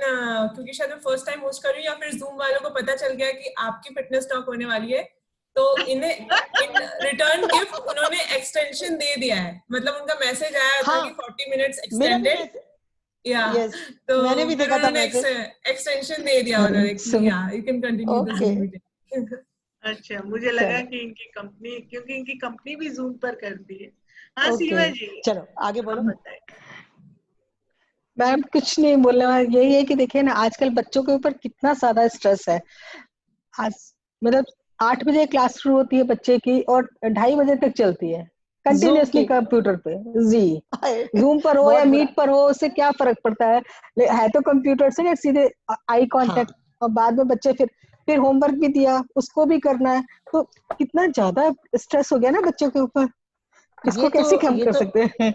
क्योंकि शायद मैं फर्स्ट टाइम होस्ट कर रही हूँ, या फिर जूम वालों को पता चल गया कि आपकी फिटनेस टॉक होने वाली है, तो इन्हें इन रिटर्न गिफ्ट उन्होंने एक्सटेंशन दे दिया है। मतलब उनका मैसेज आया था कि 40 मिनट्स एक्सटेंडेड, या तो मैंने भी देखा था मैसेज। एक्सटेंशन दे दिया उन्होंने, या you can continue the zoom meeting. अच्छा, मुझे लगा कि इनकी कंपनी, क्योंकि इनकी कंपनी भी जूम पर करती है। हाँ सीमा जी, चलो आगे बोलो। मैम कुछ नहीं बोलने वाला, यही है कि देखिए ना आजकल बच्चों के ऊपर कितना ज्यादा स्ट्रेस है। आज मतलब 8 बजे क्लास शुरू होती है बच्चे की और 2:30 बजे तक चलती है जूम कंटिन्यूअसली की कंप्यूटर पे। जी, जूम पर हो या बहुत बुरा। मीट पर हो, उससे क्या फर्क पड़ता है? है तो कंप्यूटर से ना, सीधे आई हाँ, कांटेक्ट। और बाद में बच्चे फिर होमवर्क भी दिया, उसको भी करना है, तो कितना ज्यादा स्ट्रेस हो गया ना बच्चों के ऊपर। इसको कैसे कम ये कर तो सकते हैं?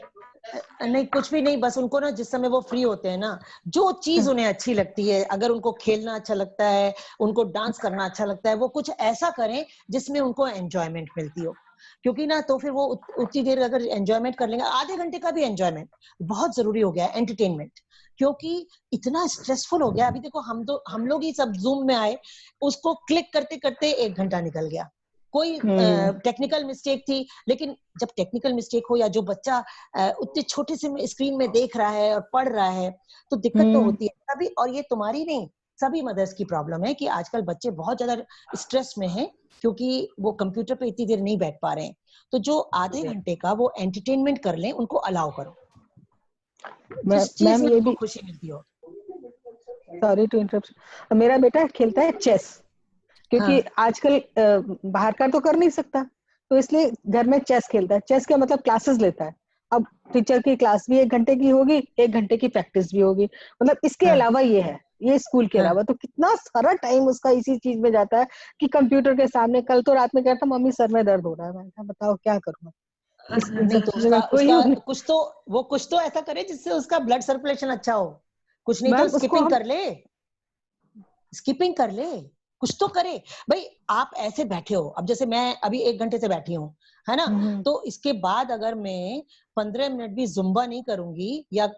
नहीं, कुछ भी नहीं, बस उनको ना जिस समय वो फ्री होते हैं ना, जो चीज उन्हें अच्छी लगती है, अगर उनको खेलना अच्छा लगता है, उनको डांस करना अच्छा लगता है, वो कुछ ऐसा करें जिसमें उनको एंजॉयमेंट मिलती हो। क्योंकि ना तो फिर वो उतनी देर अगर एंजॉयमेंट कर लेंगे, आधे घंटे का भी एंजॉयमेंट बहुत जरूरी हो गया है, एंटरटेनमेंट। क्योंकि इतना स्ट्रेसफुल हो गया। अभी देखो, हम लोग ही सब जूम में आए, उसको क्लिक करते करते 1 घंटा निकल गया। कोई टेक्निकल मिस्टेक थी, लेकिन जब टेक्निकल मिस्टेक हो या जो बच्चा उतने छोटे से स्क्रीन में देख रहा है और पढ़ रहा है, तो दिक्कत तो होती है तभी। और ये तुम्हारी नहीं, सभी मदर्स की प्रॉब्लम है कि आजकल बच्चे बहुत ज्यादा स्ट्रेस में हैं, क्योंकि वो कंप्यूटर पे इतनी देर नहीं बैठ पा रहे हैं। तो जो आधे घंटे का वो एंटरटेनमेंट कर लें, उनको अलाउ करो, जिस चीज मैम में ये उनको भी, खुशी मिलती हो। सॉरी टू इंटरप्ट, मेरा बेटा खेलता है चेस, क्योंकि हाँ, आजकल बाहर का तो कर नहीं सकता, तो इसलिए घर में चेस खेलता है। चेस का मतलब क्लासेस लेता है। अब टीचर की क्लास भी 1 घंटे की होगी, 1 घंटे की प्रैक्टिस भी होगी, मतलब इसके हाँ, अलावा ये है, ये स्कूल के हाँ। अलावा। तो कितना सारा टाइम उसका इसी चीज में जाता है कि कंप्यूटर के सामने। कल तो रात में कह रहा था मम्मी सर में दर्द हो रहा है। मैंने कहा बताओ क्या करूँ, इन नहीं सब तो चीजों में कोई कुछ तो ऐसा करे जिससे उसका ब्लड सर्कुलेशन अच्छा हो। कुछ नहीं तो मैम उसको स्किपिंग हम कर ले, स्किपिंग कर ले, कुछ तो करे। भाई, आप ऐसे बैठे हो, अब जैसे मैं अभी 1 घंटे से बैठी हूँ, है ना? तो इसके बाद अगर मैं 15 मिनट भी जुम्बा नहीं करूंगी, या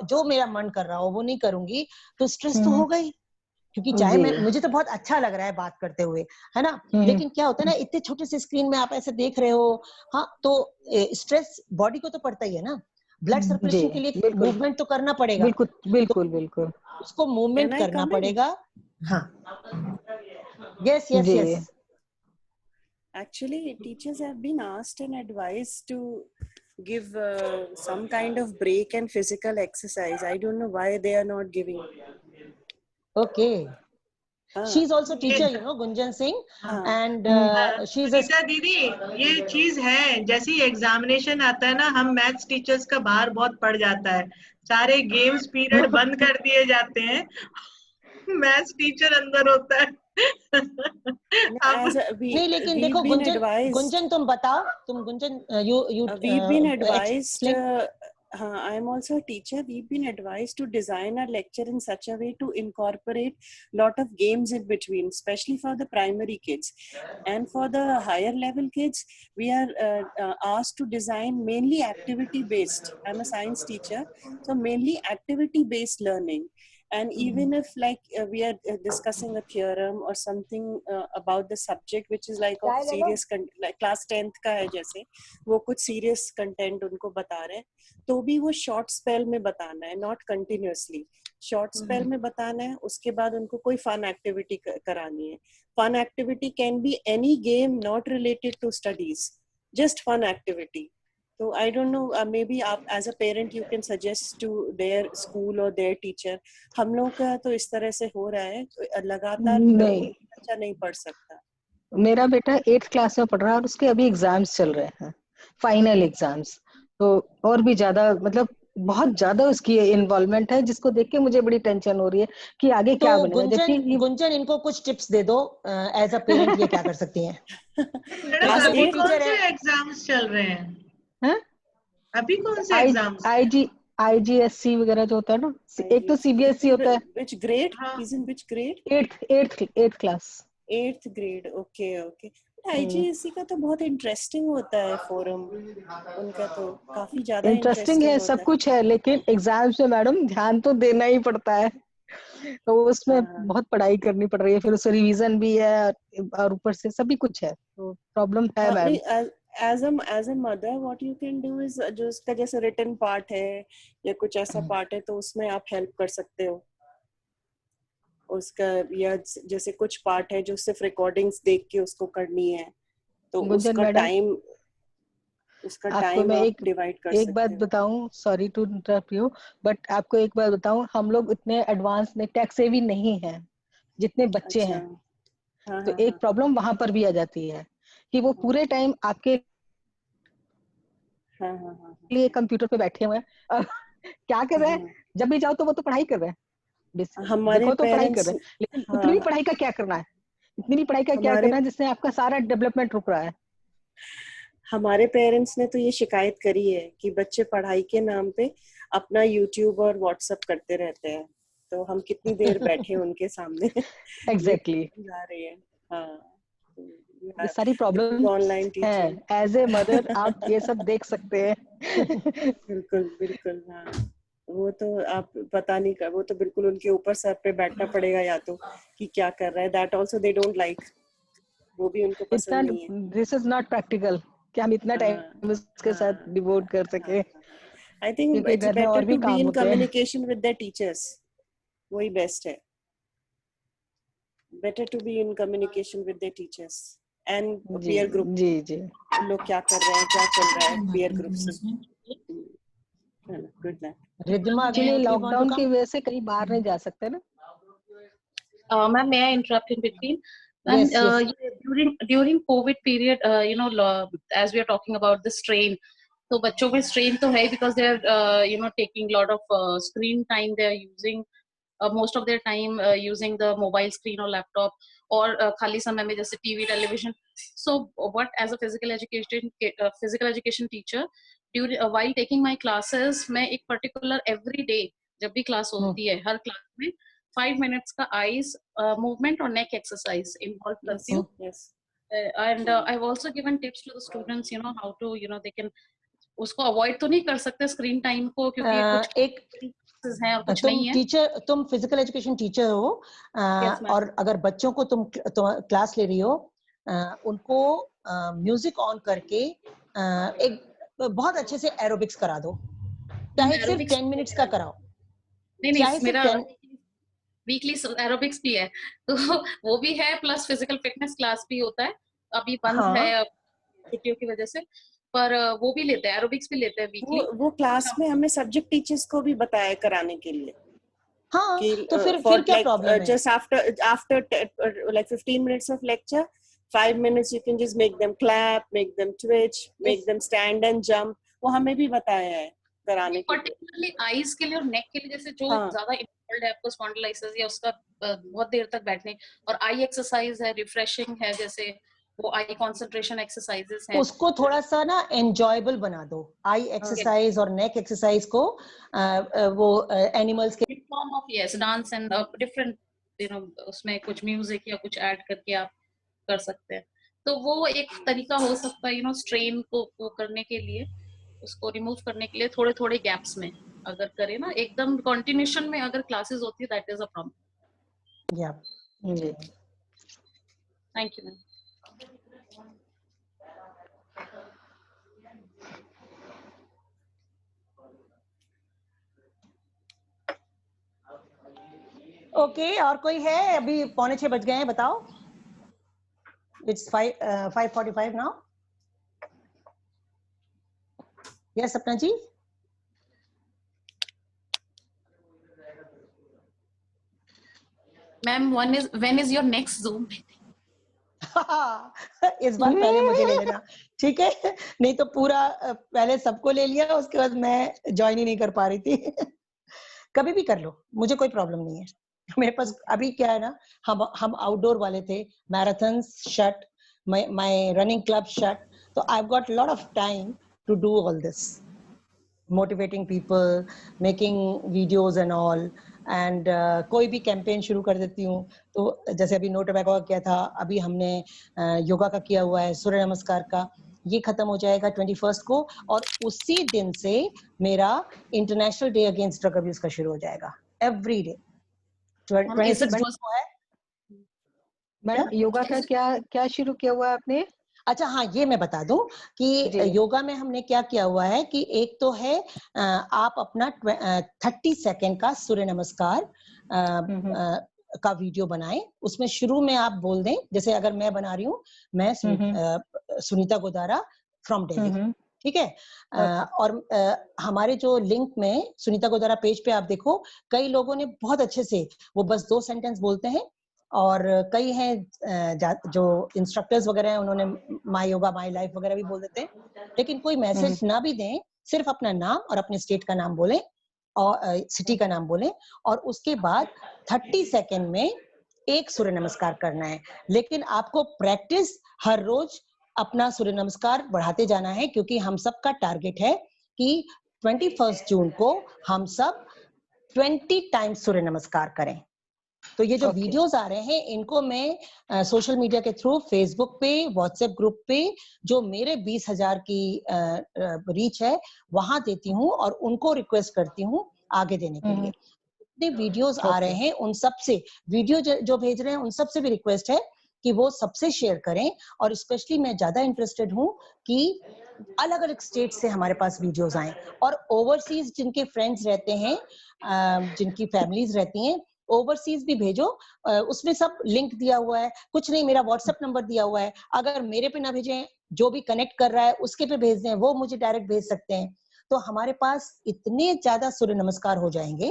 जो मेरा मन कर रहा हो वो नहीं करूंगी, तो स्ट्रेस तो होगा ही। क्योंकि चाहे जी। मुझे तो बहुत अच्छा लग रहा है बात करते हुए, है ना? लेकिन क्या होता है ना, इतने छोटे से स्क्रीन में आप ऐसे देख रहे हो, हाँ, तो स्ट्रेस बॉडी को तो पड़ता ही है ना। ब्लड जी सर्कुलेशन के लिए बिल्कुल मूवमेंट तो करना पड़ेगा, बिल्कुल तो बिल्कुल बिल्कुल। उसको Can मूवमेंट I करना come in? पड़ेगा। हाँ, यस यस जी yes. Actually, teachers have been asked and advised to give some kind of break and physical exercise. I don't know why they are not giving. Okay, she is also ये teacher, Gunjan Singh, and she is Sunita दीदी, ये चीज है, जैसे ही एग्जामिनेशन आता है ना, हम मैथ्स टीचर्स का भार बहुत पड़ जाता है, सारे गेम्स पीरियड बंद कर दिए जाते हैं, मैथ्स टीचर अंदर होता है। अब As नहीं, लेकिन we've देखो been गुंजन, advised, तुम बताओ, तुम Gunjan, you we've been advised. Explain. I am also a teacher. We've been advised to design our lecture in such a way to incorporate lot of games in between, especially for the primary kids. And for the higher level kids, we are asked to design mainly activity based. I'm a science teacher, so mainly activity based learning. And even if we are discussing a theorem or something about the subject which is like of serious like class 10th का है, जैसे वो कुछ serious content उनको बता रहे हैं, तो भी वो short spell में बताना है, not continuously. Short spell में बताना है, उसके बाद उनको कोई fun activity करानी है. Fun activity can be any game not related to studies, just fun activity. So I don't know, maybe as a parent you can suggest to their school or their teacher. हम लोग का तो इस तरह से हो रहा है, लगातार नहीं, बच्चा नहीं पढ़ सकता. मेरा बेटा 8th क्लास में पढ़ रहा है और उसके अभी एग्जाम्स चल रहे हैं, फाइनल एग्जाम्स। तो और भी ज्यादा, मतलब बहुत ज्यादा उसकी इन्वॉल्वमेंट है, जिसको देख के मुझे बड़ी टेंशन हो रही है कि आगे क्या तो बनेगा। जबकि गुंजन इनको कुछ टिप्स दे दो, एज अ पेरेंट ये क्या कर सकती हैं? मैडम अगर वो अभी कौन टीचर से है, एग्जाम्स चल रहे हैं? हैं? अभी कौन से एग्जाम्स? IGSC वगैरह जो होता है ना, एक तो CBSE होता है। Which grade? हाँ, He's in which grade? 8th class. 8th grade. Okay, okay. IGSC का तो बहुत इंटरेस्टिंग होता है फोरम, उनका तो काफी ज्यादा इंटरेस्टिंग इंटरेस्टिंग है, होता सब है. कुछ है, लेकिन एग्जाम्स में मैडम ध्यान तो देना ही पड़ता है। तो उसमें बहुत पढ़ाई करनी पड़ रही है, फिर उससे रिवीजन भी है और ऊपर से सभी कुछ है, तो प्रॉब्लम है ma'am. as a mother what you can do is जो उसका जैसे written part है या कुछ ऐसा part है, तो उसमें आप हेल्प कर सकते हो उसका, या जैसे कुछ पार्ट है जो सिर्फ रिकॉर्डिंग्स देख के उसको करनी है, तो गुंजन उसका मैडम, टाइम उसका आपको टाइम मैं आप डिवाइड कर एक बात सकते हो। बताऊं, sorry to interrupt you, but आपको एक बात बताऊं, हम लोग इतने एडवांस नहीं, टेक सेवी नहीं है जितने बच्चे अच्छा, हैं। हाँ तो हाँ एक हाँ प्रॉब्लम वहां पर भी आ जाती है कि वो पूरे टाइम आपके हाँ हाँ हाँ लिए कंप्यूटर पे बैठे हुए हैं। अब क्या कर रहे हैं? जब भी जाओ तो वो तो पढ़ाई कर रहे हैं, हमारे देखो तो पढ़ाई कर पेरेंट्स, रहे हैं, लेकिन हाँ उतनी भी पढ़ाई का क्या करना है, इतनी भी पढ़ाई का क्या हमारे करना है जिससे आपका सारा डेवलपमेंट रुक रहा है। हमारे पेरेंट्स ने तो ये शिकायत करी है कि बच्चे पढ़ाई के नाम पे अपना यूट्यूब और व्हाट्सएप करते रहते हैं, तो हम कितनी देर बैठे उनके सामने ये एग्जैक्टली प्रॉब्लम आ रही है। हाँ, ये सारी प्रॉब्लम ऑनलाइन है, टीचिंग। एज ए मदर आप ये सब देख सकते हैं। बिल्कुल बिल्कुल, हाँ वो तो आप पता नहीं कर, वो तो बिल्कुल उनके ऊपर सर पे बैठना पड़ेगा या तो, कि क्या कर रहा है। That also they don't like, वो भी उनको इतना, पसंद नहीं है। दिस इज नॉट प्रैक्टिकल कि हम इतना हाँ टाइम उसके साथ हाँ डिवोट कर हाँ सके, हाँ। आई थिंक क्योंकि इट्स घर में बेटर और भी टू बी काम इन होते हैं। कम्युनिकेशन विद द टीचर्स, वही बेस्ट है। Better to be in communication with the teachers and जी पीयर ग्रुप, जी जी। लोग क्या कर रहे हैं, क्या चल रहा है पीयर ग्रुप से। Good luck. Riddhima, actually you want to lockdown की come? वजह से कहीं बाहर नहीं जा सकते ना। Ma'am, may I interrupt in between? Ma'am, Yes, yes. during COVID period, as we are talking about the strain, तो बच्चों में strain तो है because they are taking lot of screen time. They are using most of their time using the mobile screen or laptop, और खाली समय में जैसे TV, television. So what, as a physical education teacher, during while taking my classes, मैं एक particular every day जब भी class होती है, हर class में 5 minutes का eyes movement और neck exercise involve करती हूँ. Yes. And I've also given tips to the students, how to, they can, उसको avoid तो नहीं कर सकते screen time को, क्योंकि कुछ एक classes हैं और कुछ नहीं है. तुम फिजिकल एजुकेशन टीचर हो, Yes, ma'am. और अगर बच्चों को तुम क्लास ले रही हो, उनको म्यूजिक ऑन करके एक बहुत अच्छे से एरोबिक्स करा दो, चाहे सिर्फ 10 मिनट्स का कराओ। नहीं, मेरा वीकली एरोबिक्स भी है, तो वो भी है, प्लस फिजिकल फिटनेस क्लास भी होता है। अभी बंद है छुट्टियों की वजह से, पर वो भी लेते हैं, एरोबिक्स भी लेते हैं वीकली। वो क्लास में हमने सब्जेक्ट टीचर्स को भी बताया कराने के लिए। हाँ, तो फिर क्या प्रॉब्लम है? Just after like 15 minutes of lecture, 5 minutes you can just make them clap, make them twitch, make them stand and jump. वो हमें भी बताया है कराने के लिए। पर्टिकुलरली आईज के लिए और नेक के लिए, जैसे जो ज्यादा इन्वॉल्व है आपको स्पॉन्डिलाइसिस या उसका बहुत देर तक बैठने, और आई एक्सरसाइज है, रिफ्रेशिंग है, जैसे वो आई कंसंट्रेशन एक्सरसाइजेस हैं, उसको थोड़ा सा ना एंजॉयबल बना दो। आई एक्सरसाइज और नेक एक्सरसाइज को वो एनिमल्स के form of dance and different उसमें कुछ म्यूजिक या कुछ ऐड करके आप कर सकते हैं। तो वो एक तरीका हो सकता है स्ट्रेन को करने के लिए, उसको रिमूव करने के लिए थोड़े थोड़े गैप्स में अगर करें ना, एकदम कंटिन्यूशन में अगर क्लासेस होती है, दैट इज अ प्रॉब्लम। या जी, थैंक यू मैम। ओके, और कोई है? अभी 5:45 बज गए हैं, बताओ। It's 5:45 now. Yes Sapna ji. Ma'am, when is your next Zoom? इस बार पहले मुझे ले लेना, ठीक है? नहीं तो पूरा पहले सबको ले लिया, उसके बाद मैं ज्वाइन ही नहीं कर पा रही थी। कभी भी कर लो, मुझे कोई प्रॉब्लम नहीं है। मेरे पास अभी क्या है ना, हम आउटडोर वाले थे, marathons shut, my running club shut, तो I have got lot of time to do all this, motivating people, making videos and all, and कोई भी कैंपेन शुरू कर देती हूँ। तो जैसे अभी नो टोबैको का किया था, अभी हमने योगा का किया हुआ है, सूर्य नमस्कार का, ये खत्म हो जाएगा 21 को, और उसी दिन से मेरा international day against drug abuse का शुरू हो जाएगा, एवरी डे 26 को है। मैम, योगा का क्या शुरू किया हुआ है आपने? अच्छा हाँ, ये मैं बता दूं कि योगा में हमने क्या किया हुआ है कि एक तो है आप अपना 30 सेकेंड का सूर्य नमस्कार का वीडियो बनाएं। उसमें शुरू में आप बोल दें, जैसे अगर मैं बना रही हूँ, मैं सुनीता गोदारा फ्रॉम दिल्ली, ठीक है। और हमारे जो लिंक में सुनीता गोदारा पेज पे आप देखो, कई लोगों ने बहुत अच्छे से वो बस 2 सेंटेंस बोलते हैं, और कई हैं जो इंस्ट्रक्टर्स वगैरह हैं, उन्होंने माय योगा माय लाइफ वगैरह भी बोल देते हैं, लेकिन कोई मैसेज ना भी दें, सिर्फ अपना नाम और अपने स्टेट का नाम बोलें और सिटी का नाम बोलें, और उसके बाद 30 सेकंड में एक सूर्य नमस्कार करना है। लेकिन आपको प्रैक्टिस हर रोज अपना सूर्य नमस्कार बढ़ाते जाना है, क्योंकि हम सबका टारगेट है कि 21 जून को हम सब 20 टाइम्स सूर्य नमस्कार करें। तो ये जो वीडियोस आ रहे हैं, इनको मैं सोशल मीडिया के थ्रू, फेसबुक पे, व्हाट्सएप ग्रुप पे, जो मेरे 20,000 की रीच है, वहां देती हूँ और उनको रिक्वेस्ट करती हूँ आगे देने के लिए। जितने वीडियोस आ रहे हैं, उन सब से वीडियो जो भेज रहे हैं, उन सब से भी रिक्वेस्ट है कि वो सबसे शेयर करें। और स्पेशली मैं ज्यादा इंटरेस्टेड हूँ कि अलग अलग स्टेट से हमारे पास वीडियोस आए, और ओवरसीज जिनके फ्रेंड्स रहते हैं, जिनकी फैमिलीज रहती हैं, ओवरसीज भी भेजो। उसमें सब लिंक दिया हुआ है, कुछ नहीं, मेरा व्हाट्सएप नंबर दिया हुआ है। अगर मेरे पे ना भेजें, जो भी कनेक्ट कर रहा है उसके पे भेज दें, वो मुझे डायरेक्ट भेज सकते हैं। तो हमारे पास इतने ज्यादा सूर्य नमस्कार हो जाएंगे,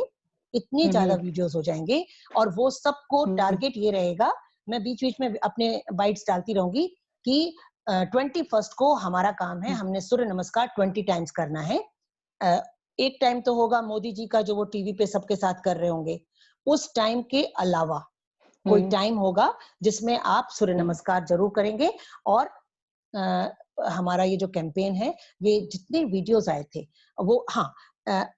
इतने ज्यादा वीडियोस हो जाएंगे, और वो सबको टारगेट ये रहेगा, मैं बीच बीच में अपने बाइट्स डालती रहूंगी कि 21 को हमारा काम है, हमने सूर्य नमस्कार 20 टाइम्स करना है। एक टाइम तो होगा मोदी जी का, जो वो टीवी पे सबके साथ कर रहे होंगे। उस टाइम के अलावा कोई टाइम होगा जिसमें आप सूर्य नमस्कार जरूर करेंगे। और हमारा ये जो कैंपेन है, ये जितने वीडियोस आए थे वो, हाँ,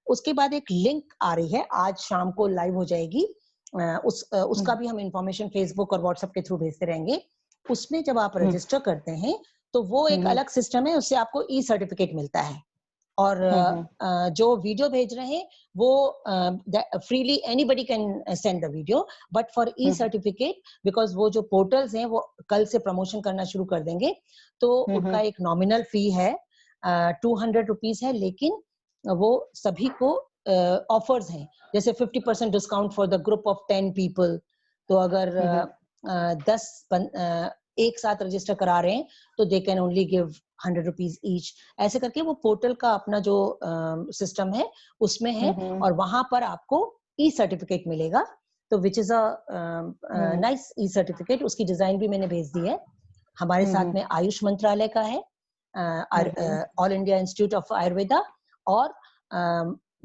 उसके बाद एक लिंक आ रही है, आज शाम को लाइव हो जाएगी। उसका भी हम इंफॉर्मेशन फेसबुक और व्हाट्सएप के थ्रू भेजते रहेंगे। उसमें जब आप रजिस्टर करते हैं तो वो एक अलग सिस्टम है, उससे आपको ई सर्टिफिकेट मिलता है। और जो वीडियो भेज रहे हैं वो freely anybody can send the video, but for E certificate, because वो जो पोर्टल्स हैं वो कल से प्रमोशन करना शुरू कर देंगे, तो उनका एक नॉमिनल फी है, 200 रुपीज है, लेकिन वो सभी को ऑफर्स हैं, जैसे 50% discount for the group of 10 people. तो अगर 10 एक साथ रजिस्टर करा रहे हैं तो they can only give 100 rupees each. ऐसे करके वो पोर्टल का अपना जो सिस्टम है उसमें है, और वहां पर आपको ई सर्टिफिकेट मिलेगा। तो which is a nice E certificate, उसकी डिजाइन भी मैंने भेज दी है। हमारे साथ में आयुष मंत्रालय का है, all India institute of Ayurveda, और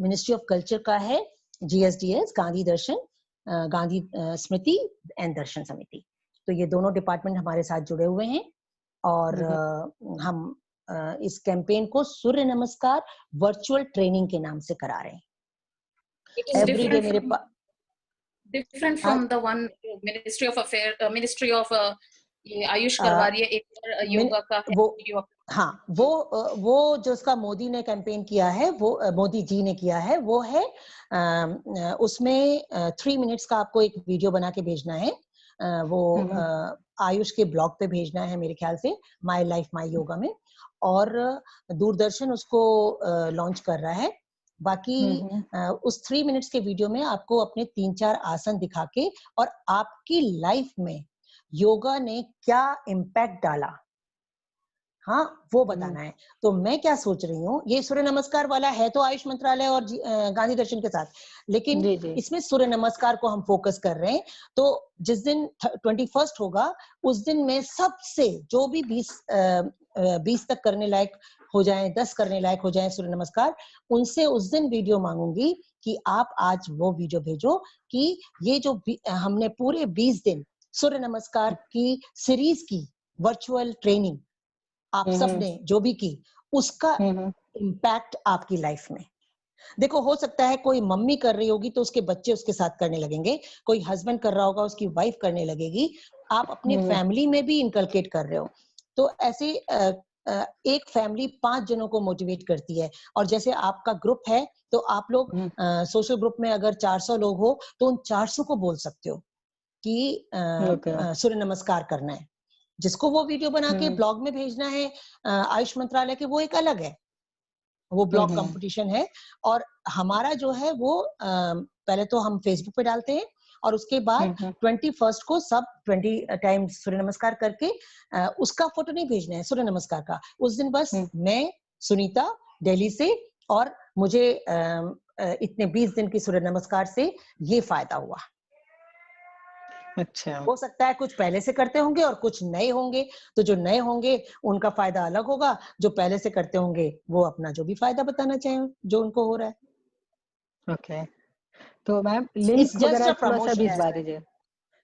मिनिस्ट्री ऑफ कल्चर का है, GSDS, गांधी दर्शन, गांधी स्मृति एंड दर्शन समिति। तो ये दोनों डिपार्टमेंट हमारे साथ जुड़े हुए हैं, और हम इस कैंपेन को सूर्य नमस्कार वर्चुअल ट्रेनिंग के नाम से करा रहे हैं। एवरीडे मेरे पास different from the one ministry of affair, ministry of ये आयुष करवा रही है, एक योगा का है, वो, हाँ, वो जो उसका मोदी ने कैंपेन किया है, वो मोदी जी ने किया है, वो है उसमें 3 मिनट्स का आपको एक वीडियो बना के भेजना है। वो आयुष के ब्लॉग पे भेजना है मेरे ख्याल से, माय लाइफ माय योगा में, और दूरदर्शन उसको लॉन्च कर रहा है। बाकी उस 3 मिनट्स के वीडियो में आपको अपने 3-4 आसन दिखा के और आपकी लाइफ में योगा ने क्या इम्पैक्ट डाला, हाँ, वो बताना है। तो मैं क्या सोच रही हूँ, ये सूर्य नमस्कार वाला है तो आयुष मंत्रालय और गांधी दर्शन के साथ, लेकिन इसमें सूर्य नमस्कार को हम फोकस कर रहे हैं। तो जिस दिन 21 होगा, उस दिन मैं सबसे जो भी 20 तक करने लायक हो जाए, 10 करने लायक हो जाए सूर्य नमस्कार, उनसे उस दिन वीडियो मांगूंगी कि आप आज वो वीडियो भेजो कि ये जो हमने पूरे 20 दिन सूर्य नमस्कार की सीरीज की वर्चुअल ट्रेनिंग आप सबने जो भी की, उसका इम्पैक्ट आपकी लाइफ में। देखो, हो सकता है कोई मम्मी कर रही होगी तो उसके बच्चे उसके साथ करने लगेंगे, कोई हस्बैंड कर रहा होगा उसकी वाइफ करने लगेगी, आप अपनी फैमिली में भी इनकलकेट कर रहे हो। तो ऐसे एक फैमिली 5 जनों को मोटिवेट करती है। और जैसे आपका ग्रुप है तो आप लोग सोशल ग्रुप में अगर 400 लोग हो तो उन 400 को बोल सकते हो कि सूर्य नमस्कार करना है। जिसको वो वीडियो बना के ब्लॉग में भेजना है आयुष मंत्रालय के, वो एक अलग है, वो ब्लॉग कंपटीशन है। और हमारा जो है वो पहले तो हम फेसबुक पे डालते हैं, और उसके बाद 21 को सब 20 टाइम्स सूर्य नमस्कार करके उसका फोटो नहीं भेजना है सूर्य नमस्कार का। उस दिन बस मैं सुनीता दिल्ली से, और मुझे इतने 20 दिन की सूर्य नमस्कार से ये फायदा हुआ। अच्छा, हो सकता है कुछ पहले से करते होंगे और कुछ नए होंगे, तो जो नए होंगे उनका फायदा अलग होगा, जो पहले से करते होंगे वो अपना जो भी फायदा बताना चाहें जो उनको हो रहा है। ओके, तो मैम लिंक वगैरह थोड़ा सा भिजवा दीजिए।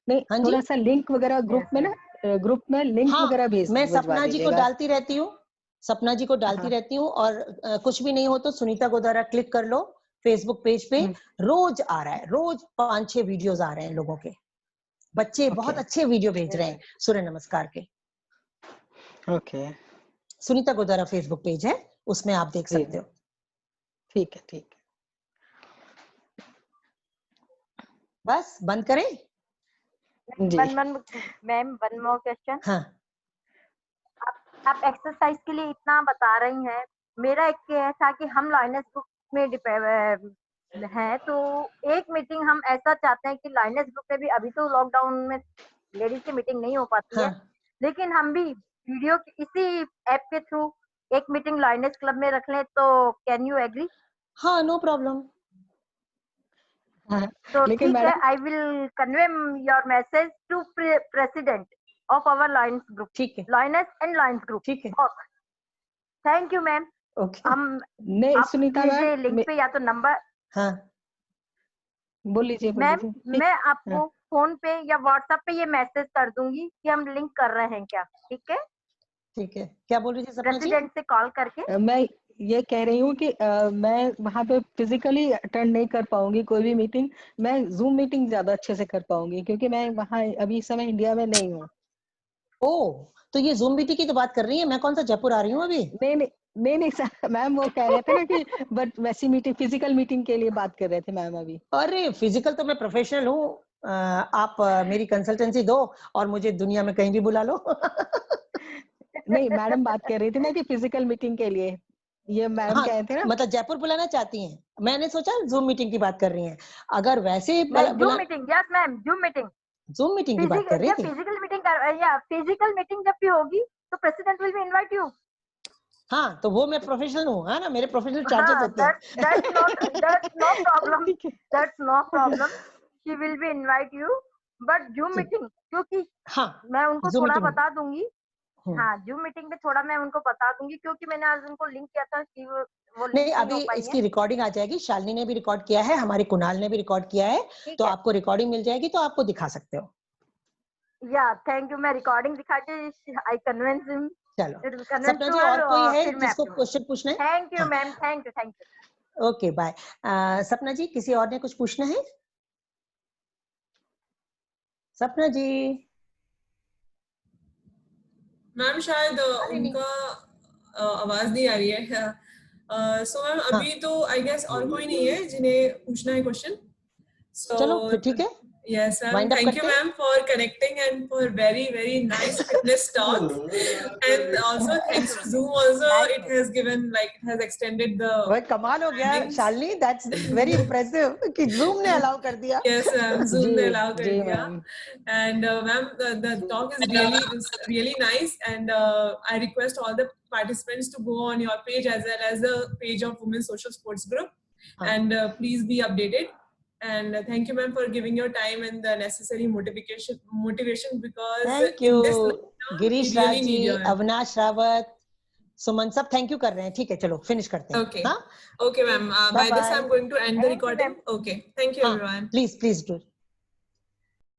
नहीं, हाँ थोड़ा सा लिंक वगैरह ग्रुप में ना, ग्रुप में लिंक वगैरह मैं सपना जी को डालती रहती हूँ, सपना जी को डालती रहती हूँ, और कुछ भी नहीं हो तो सुनीता गोदारा क्लिक कर लो फेसबुक पेज पे, रोज आ रहा है, रोज 5-6 वीडियोस आ रहे हैं लोगों के, बच्चे बहुत अच्छे वीडियो भेज रहे हैं सूर्य नमस्कार के। Okay, Sunita Godara Facebook page है, उसमें आप देख सकते हो। ठीक है, ठीक है, बस बंद करें? Ma'am one more question. हाँ, आप एक्सरसाइज के लिए इतना बता रही हैं, मेरा एक था कि हम लाइनेस ग्रुप में हैं, तो एक मीटिंग हम ऐसा चाहते हैं कि लाइनेस ग्रुप में भी, अभी तो लॉकडाउन में लेडीज की मीटिंग नहीं हो पाती है, लेकिन हम भी वीडियो इसी ऐप के थ्रू एक मीटिंग लाइनेस क्लब में रख लें, तो कैन यू एग्री? हाँ, नो प्रॉब्लम। तो ठीक है, I will convey your message to president of our lions group. ठीक है, लाइनेस एंड लाइन्स ग्रुप। ठीक है, थैंक यू मैम। ओके। हम नहीं सुनीता मैम, लिंक पे या तो नंबर, हाँ बोल लीजिए। मैम मैं आपको फोन पे या व्हाट्सएप पे ये मैसेज कर दूंगी कि हम लिंक कर रहे हैं क्या, ठीक है? ठीक है, क्या बोल रही थी सपना जी? प्रेसिडेंट से कॉल करके मैं ये कह रही हूँ कि मैं वहाँ पे फिजिकली अटेंड नहीं कर पाऊंगी कोई भी मीटिंग, मैं जूम मीटिंग ज्यादा अच्छे से कर पाऊंगी, क्योंकि मैं वहाँ अभी इस समय इंडिया में नहीं हूँ। ओह, तो ये जूम मीटिंग की तो बात कर रही है, मैं कौन सा जयपुर आ रही हूँ अभी? नहीं सर, मैम वो कह रहे थे ना कि बट वैसी मीटिंग, फिजिकल मीटिंग के लिए बात कर रहे थे मैम अभी। अरे फिजिकल तो मैं प्रोफेशनल हूँ, आप मेरी कंसल्टेंसी दो और मुझे दुनिया में कहीं भी बुला लो। नहीं, मैडम बात कर रही थी ना कि फिजिकल मीटिंग के लिए, ये मैम कह रहे थे ना, मतलब जयपुर बुलाना चाहती हैं, मैंने सोचा जूम मीटिंग की बात कर रही हैं। अगर वैसे zoom meeting, yes ma'am, zoom meeting की बात कर रही थी। फिजिकल मीटिंग या फिजिकल मीटिंग जब भी होगी तो president will be invite you. हाँ, तो वो मैं प्रोफेशनल हूँ, है ना, मेरे प्रोफेशनल चार्जेस होते हैं। That's no problem. That's no problem. She will be invite you, but Zoom meeting, क्योंकि मैं उनको थोड़ा बता दूंगी। हाँ, Zoom मीटिंग में थोड़ा मैं उनको बता दूंगी, क्योंकि मैंने आज उनको लिंक किया था कि वो नहीं, अभी इसकी रिकॉर्डिंग आ जाएगी, शालिनी ने भी रिकॉर्ड किया है, हमारे कुणाल ने भी रिकॉर्ड किया है, तो आपको रिकॉर्डिंग मिल जाएगी, तो आपको दिखा सकते हो। या थैंक यू, मैं रिकॉर्डिंग दिखा के आई कन्विंस हिम। चलो सपना जी, और कोई है जिसको क्वेश्चन पूछना है? Thank you ma'am, thank you. Okay, bye. Sapna ji, किसी और ने कुछ पूछना है? सपना जी मैम शायद उनका आवाज नहीं आ रही है। सो मैम अभी तो आई गेस और कोई नहीं है जिन्हें पूछना है क्वेश्चन। चलो फिर ठीक है। Yes, ma'am. Thank you, ma'am, for connecting and for very nice fitness talks. And also, thanks to Zoom, also it has given, like, it has extended the. वह कमाल हो गया शालिनी, that's very impressive कि Zoom ने allow कर दिया। Yes, ma'am. Zoom ने allow कर दिया। And ma'am, the talk is really nice, and I request all the participants to go on your page as well as the page of Women's Social Sports Group, and please be updated. And thank you, ma'am, for giving your time and the necessary motivation because thank you Girish Raj ji, Avinash Rawat, सुमन, सब थैंक यू कर रहे हैं। ठीक है, चलो फिनिश करते हैं। Okay, okay, ma'am. By this, I'm going to end the recording. Okay, thank you, everyone. Please do.